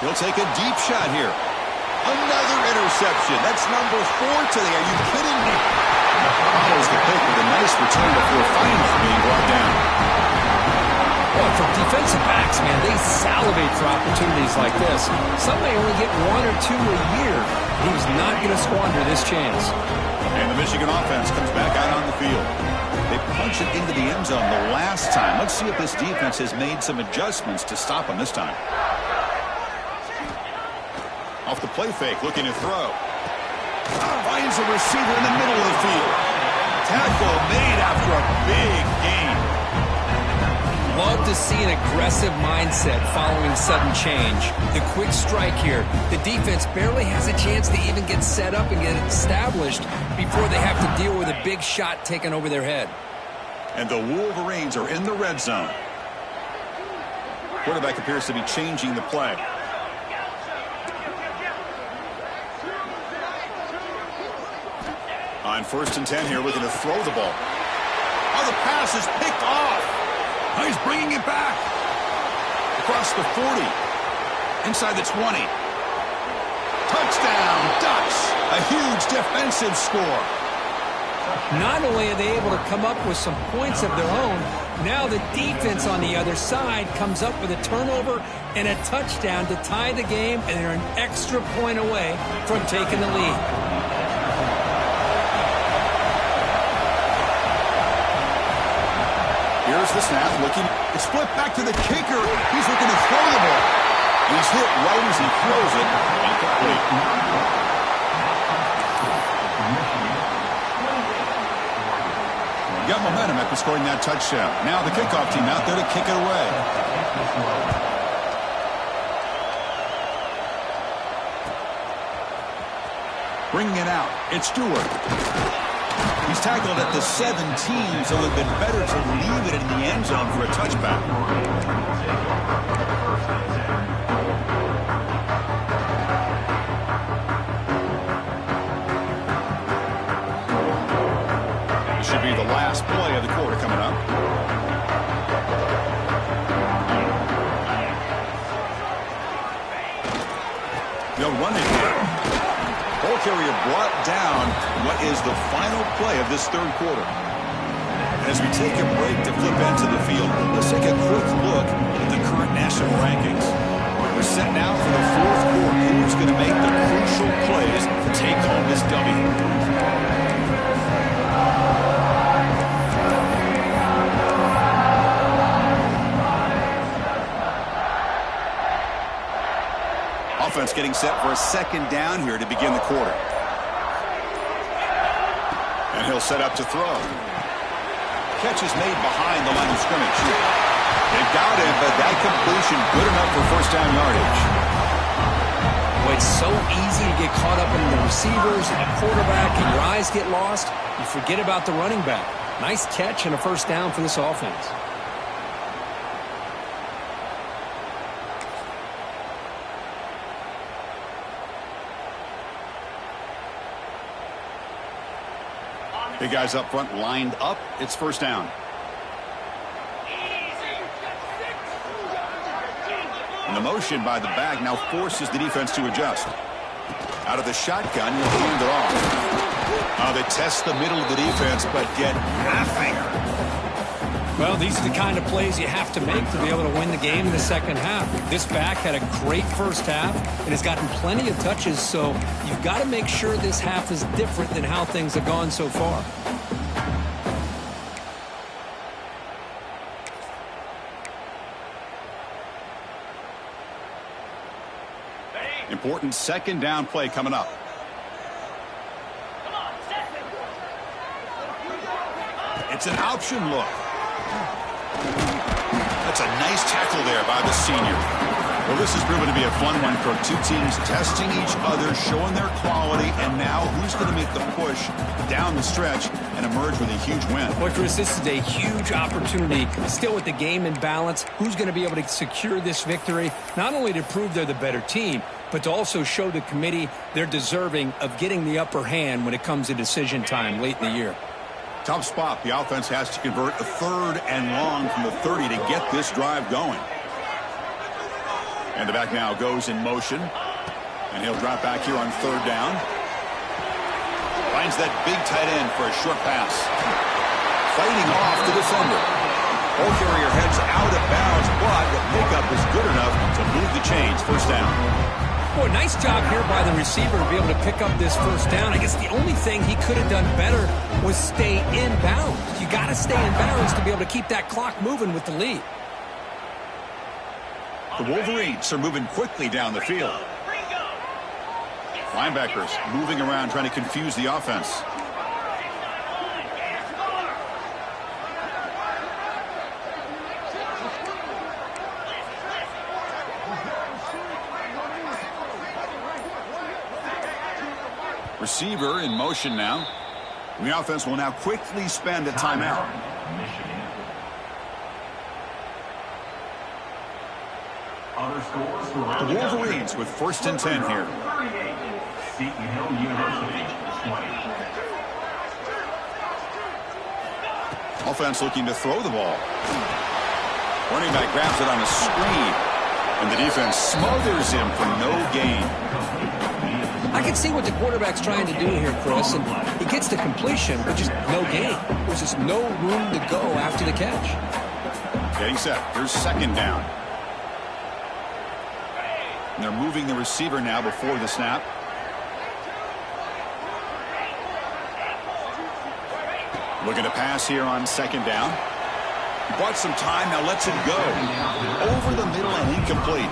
He'll take a deep shot here. Another interception. That's number 4 today. Are you kidding me? Follows the pick with a nice return before finally being brought down. Well, for defensive backs, man, they salivate for opportunities like this. Some may only get 1 or 2 a year. He was not going to squander this chance. And the Michigan offense comes back out on the field. They punch it into the end zone the last time. Let's see if this defense has made some adjustments to stop them this time. Off the play fake, looking to throw. Finds a receiver in the middle of the field. Tackle made after a big gain. Love to see an aggressive mindset following sudden change. The quick strike here. The defense barely has a chance to even get set up and get established before they have to deal with a big shot taken over their head. And the Wolverines are in the red zone. Quarterback appears to be changing the play. On 1st and 10 here, looking to throw the ball. Oh, the pass is picked off. Oh, he's bringing it back. Across the 40. Inside the 20. Touchdown, Ducks. A huge defensive score. Not only are they able to come up with some points of their own, now the defense on the other side comes up with a turnover and a touchdown to tie the game, and they're an extra point away from taking the lead. Here's the snap, looking. It's flipped back to the kicker. He's looking to throw the ball. He's hit right as he throws it. Incomplete. Got momentum after scoring that touchdown. Now the kickoff team out there to kick it away. Bringing it out. It's Stewart. He's tackled at the 17, so it would have been better to leave it in the end zone for a touchback. This should be the last play of the quarter coming up. They'll run it here. Ball carrier brought down. What is the final play of this third quarter? As we take a break to flip into the field, let's take a quick look at the current national rankings. We're set now for the fourth quarter. Who's going to make the crucial plays to take home this W? Offense getting set for a second down here to begin the quarter. And he'll set up to throw. Catch is made behind the line of scrimmage. They got him, but that completion good enough for first down yardage. Well, it's so easy to get caught up in the receivers and the quarterback, and your eyes get lost. You forget about the running back. Nice catch and a first down for this offense. Big guys up front lined up. It's first down. And the motion by the back now forces the defense to adjust. Out of the shotgun, he'll hand it off. They test the middle of the defense, but get nothing. Well, these are the kind of plays you have to make to be able to win the game in the second half. This back had a great first half and has gotten plenty of touches, so you've got to make sure this half is different than how things have gone so far. Important second down play coming up. It's an option look. That's a nice tackle there by the senior. Well, this has proven to be a fun one for two teams testing each other, showing their quality, and now who's going to make the push down the stretch and emerge with a huge win. Well, Chris, this is a huge opportunity. Still with the game in balance, who's going to be able to secure this victory, not only to prove they're the better team, but to also show the committee they're deserving of getting the upper hand when it comes to decision time late in the year. Tough spot. The offense has to convert a 3rd and long from the 30 to get this drive going. And the back now goes in motion. And he'll drop back here on 3rd down. Finds that big tight end for a short pass. Fighting off the defender. Ball carrier heads out of bounds, but the pickup is good enough to move the chains. First down. Boy, nice job here by the receiver to be able to pick up this first down. I guess the only thing he could have done better was stay in bounds. You got to stay in bounds to be able to keep that clock moving with the lead. The Wolverines are moving quickly down the field. Linebackers moving around trying to confuse the offense. Receiver in motion now. The offense will now quickly spend a timeout. The Wolverines with 1st and 10 here. Offense looking to throw the ball. Running back grabs it on a screen, and the defense smothers him for no gain. I can see what the quarterback's trying to do here, Chris, and he gets the completion, but just no gain. There's just no room to go after the catch. Getting set. Here's 2nd down. And they're moving the receiver now before the snap. Looking to pass here on 2nd down. Bought some time, now lets it go. Over the middle and incomplete.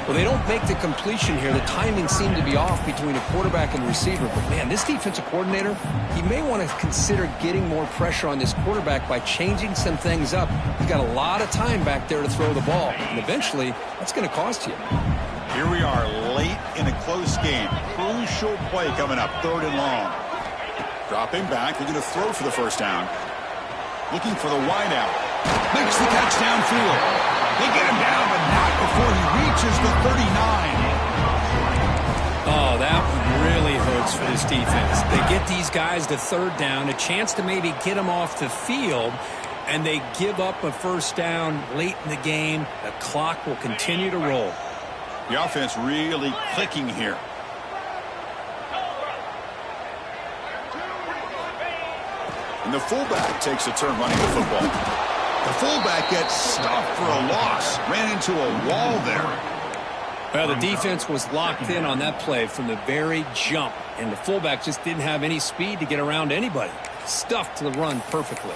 Well, they don't make the completion here. The timing seemed to be off between a quarterback and receiver. But, man, this defensive coordinator, he may want to consider getting more pressure on this quarterback by changing some things up. He's got a lot of time back there to throw the ball. And eventually, that's going to cost you. Here we are late in a close game. Crucial play coming up, 3rd and long. Dropping back, looking to throw for the first down. Looking for the wideout. Makes the catch downfield. They get him down, but not before he reaches the 39. Oh, that really hurts for this defense. They get these guys to 3rd down, a chance to maybe get them off the field, and they give up a first down late in the game. The clock will continue to roll. The offense really clicking here. And the fullback takes a turn running the football. The fullback gets stuffed for a loss. Ran into a wall there. Well, the defense was locked in on that play from the very jump. And the fullback just didn't have any speed to get around anybody. Stuffed the run perfectly.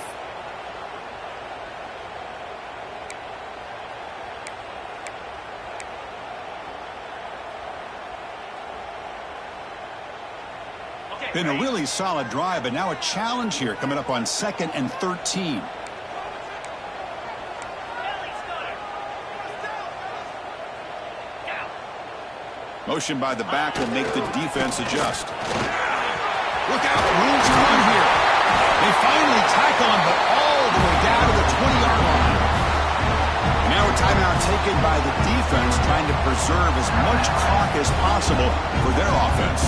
Been a really solid drive, but now a challenge here coming up on 2nd and 13. Motion by the back will make the defense adjust. Look out, room to run here. They finally tackle him, but all the way down to the 20-yard line. And now a timeout taken by the defense, trying to preserve as much clock as possible for their offense.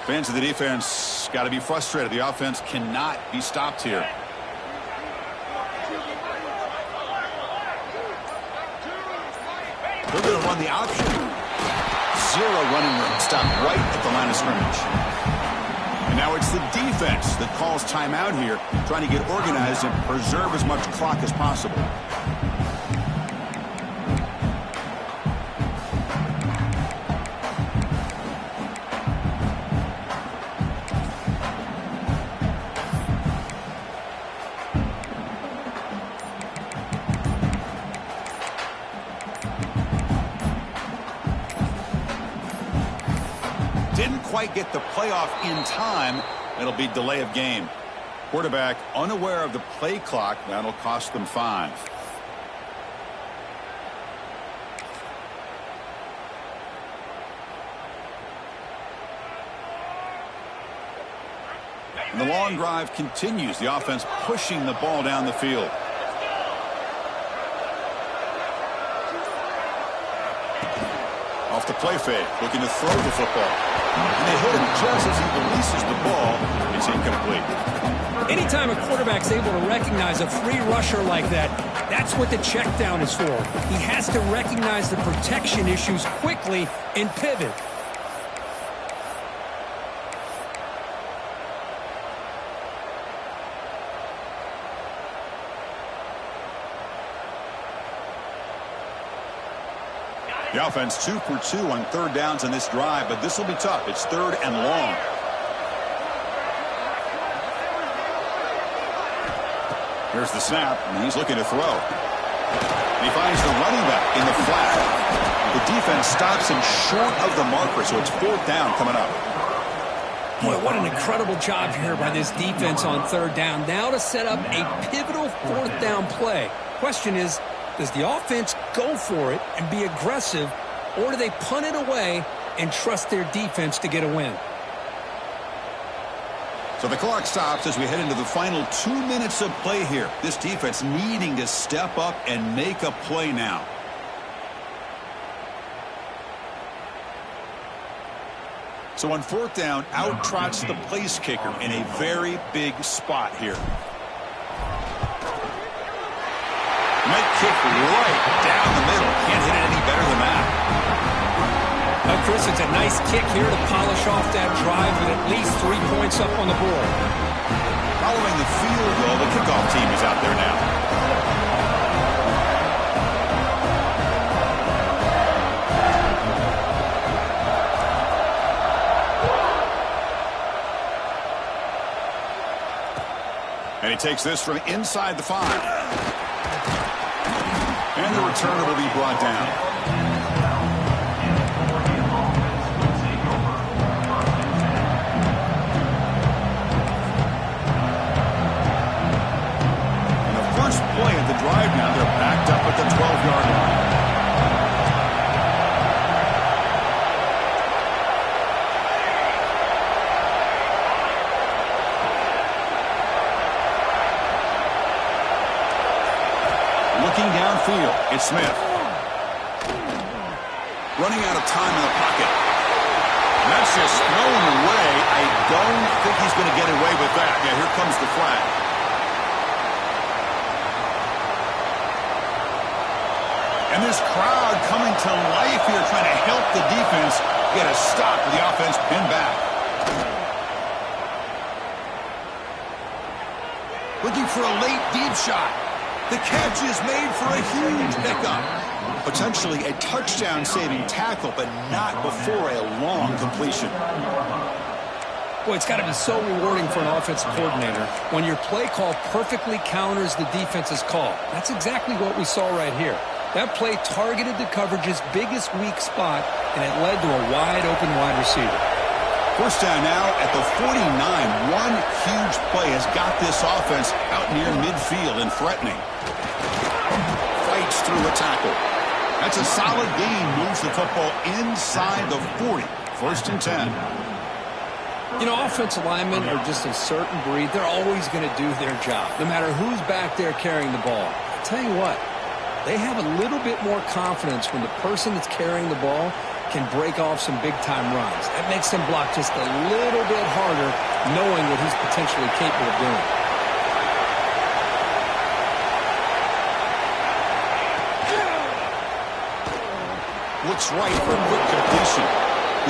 Fans of the defense got to be frustrated. The offense cannot be stopped here. They're going to run the option. Zero running room. Stop right at the line of scrimmage. And now it's the defense that calls timeout here, trying to get organized and preserve as much clock as possible. Didn't quite get the playoff in time. It'll be delay of game. Quarterback unaware of the play clock. That'll cost them 5. And the long drive continues. The offense pushing the ball down the field. Off the play fake, looking to throw the football. And they hit him just as he releases the ball. It's incomplete. Anytime a quarterback's able to recognize a free rusher like that, that's what the check down is for. He has to recognize the protection issues quickly and pivot. The offense 2 for 2 on third downs in this drive, but this will be tough. It's third and long. Here's the snap, and he's looking to throw. And he finds the running back in the flat. The defense stops him short of the marker, so it's fourth down coming up. Boy, what an incredible job here by this defense on third down. Now to set up a pivotal fourth down play. Question is, does the offense go for it and be aggressive, or do they punt it away and trust their defense to get a win? So the clock stops as we head into the final 2 minutes of play here. This defense needing to step up and make a play now. So on fourth down, out trots the place kicker in a very big spot here. Might kick right down the middle. Can't hit it any better than that. Now, Chris, it's a nice kick here to polish off that drive with at least 3 points up on the board. Following the field goal, the kickoff team is out there now. And he takes this from inside the 5. And the returner will be brought down. And the first play of the drive now, they're backed up at the 12-yard line. Looking downfield, it's Smith. Running out of time in the pocket. And that's just thrown away. I don't think he's going to get away with that. Yeah, here comes the flag. And this crowd coming to life here, trying to help the defense get a stop with the offense pinned back. Looking for a late deep shot. The catch is made for a huge pickup. Potentially a touchdown-saving tackle, but not before a long completion. Boy, it's got to be so rewarding for an offensive coordinator when your play call perfectly counters the defense's call. That's exactly what we saw right here. That play targeted the coverage's biggest weak spot, and it led to a wide-open wide receiver. First down now at the 49. One huge play has got this offense out near midfield and threatening. Fights through a tackle. That's a solid gain. Moves the football inside the 40. First and 10. You know, offensive linemen are just a certain breed. They're always going to do their job, no matter who's back there carrying the ball. I'll tell you what, they have a little bit more confidence when the person that's carrying the ball can break off some big-time runs. That makes him block just a little bit harder, knowing what he's potentially capable of doing. Looks right for a quick completion.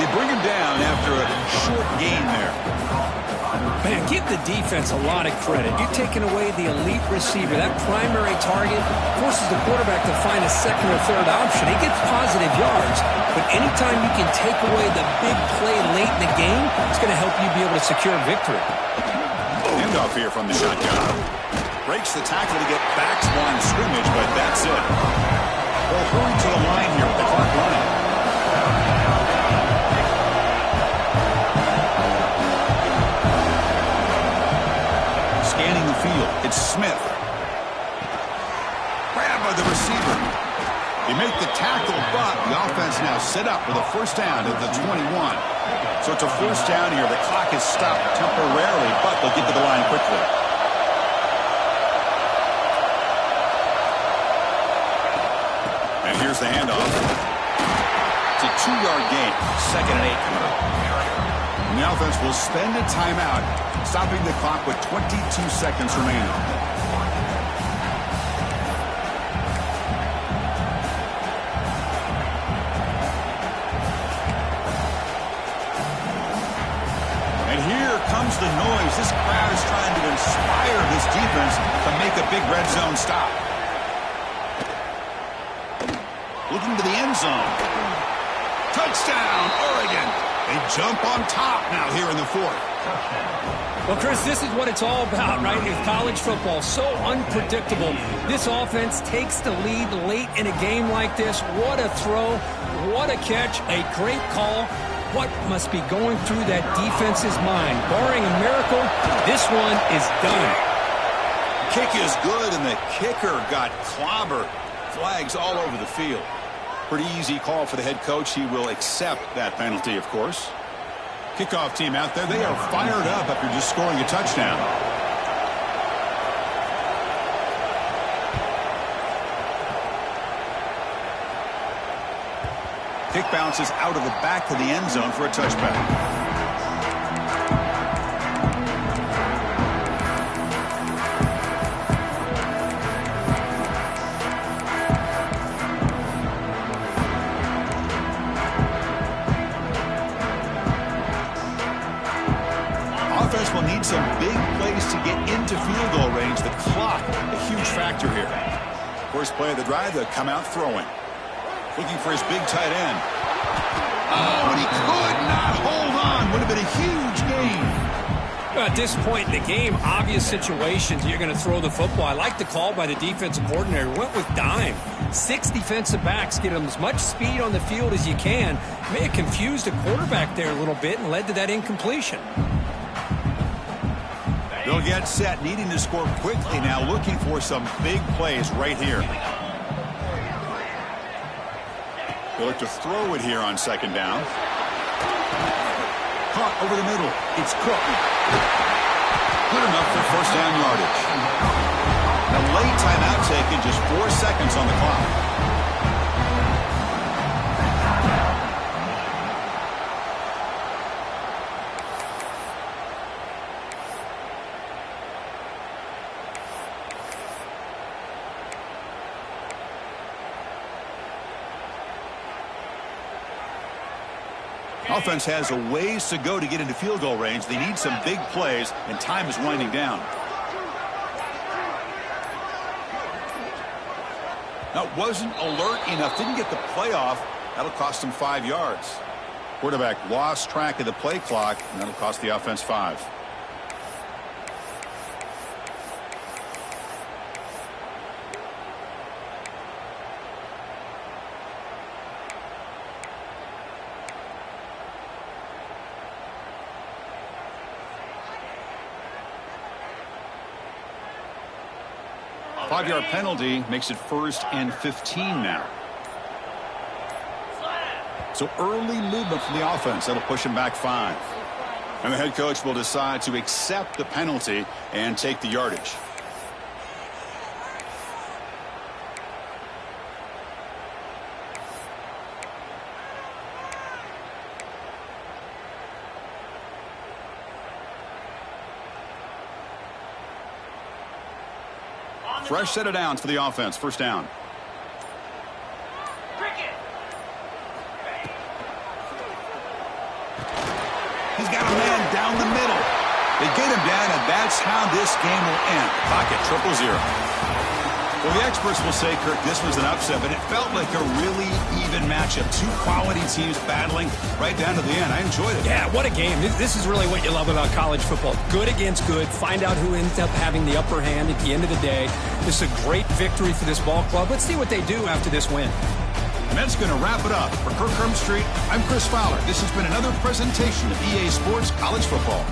They bring him down after a short gain there. Man, give the defense a lot of credit. You're taking away the elite receiver. That primary target forces the quarterback to find a second or third option. He gets positive yards, but anytime you can take away the big play late in the game, it's going to help you be able to secure victory. Handoff here from the shotgun. Breaks the tackle to get back to line of scrimmage, but that's it. They'll hurry to the line here with the clock running. Scanning the field, it's Smith. Grabbed by the receiver. They make the tackle, but the offense now set up with a first down at the 21. So it's a first down here. The clock is stopped temporarily, but they'll get to the line quickly. And here's the handoff. It's a 2-yard gain. 2nd and 8 coming up. And the offense will spend a timeout, stopping the clock with 22 seconds remaining. And here comes the noise. This crowd is trying to inspire this defense to make a big red zone stop. Looking to the end zone. Touchdown, Oregon. They jump on top now here in the 4th. Well, Chris, this is what it's all about, right? With college football, so unpredictable. This offense takes the lead late in a game like this. What a throw. What a catch. A great call. What must be going through that defense's mind? Barring a miracle, this one is done. Kick is good, and the kicker got clobbered. Flags all over the field. Pretty easy call for the head coach. He will accept that penalty, of course. Kickoff team out there. They are fired up after just scoring a touchdown. Kick bounces out of the back of the end zone for a touchback. Offense will need some big plays to get into field goal range. The clock, a huge factor here. First play of the drive, they'll come out throwing. Looking for his big tight end. Oh, and he could not hold on. Would have been a huge gain. At this point in the game, obvious situations, you're going to throw the football. I like the call by the defensive coordinator. Went with dime. 6 defensive backs, get them as much speed on the field as you can. May have confused the quarterback there a little bit and led to that incompletion. They'll get set, needing to score quickly now, looking for some big plays right here. They'll look to throw it here on 2nd down. Caught over the middle. It's Cook. Good enough for first down yardage. A late timeout taken, just 4 seconds on the clock. Offense has a ways to go to get into field goal range. They need some big plays, and time is winding down. Now, wasn't alert enough, didn't get the play off. That'll cost him 5 yards. Quarterback lost track of the play clock, and that'll cost the offense 5. Five-yard penalty makes it 1st and 15 now. So early movement from the offense. That'll push him back 5. And the head coach will decide to accept the penalty and take the yardage. Fresh set of downs for the offense. First down. He's got a man down the middle. They get him down, and that's how this game will end. Pocket 0-0. Well, the experts will say, Kirk, this was an upset, but it felt like a really even matchup. Two quality teams battling right down to the end. I enjoyed it. Yeah, what a game. This is really what you love about college football. Good against good. Find out who ends up having the upper hand at the end of the day. This is a great victory for this ball club. Let's see what they do after this win. And that's going to wrap it up. For Kirk Street, I'm Chris Fowler. This has been another presentation of EA Sports College Football.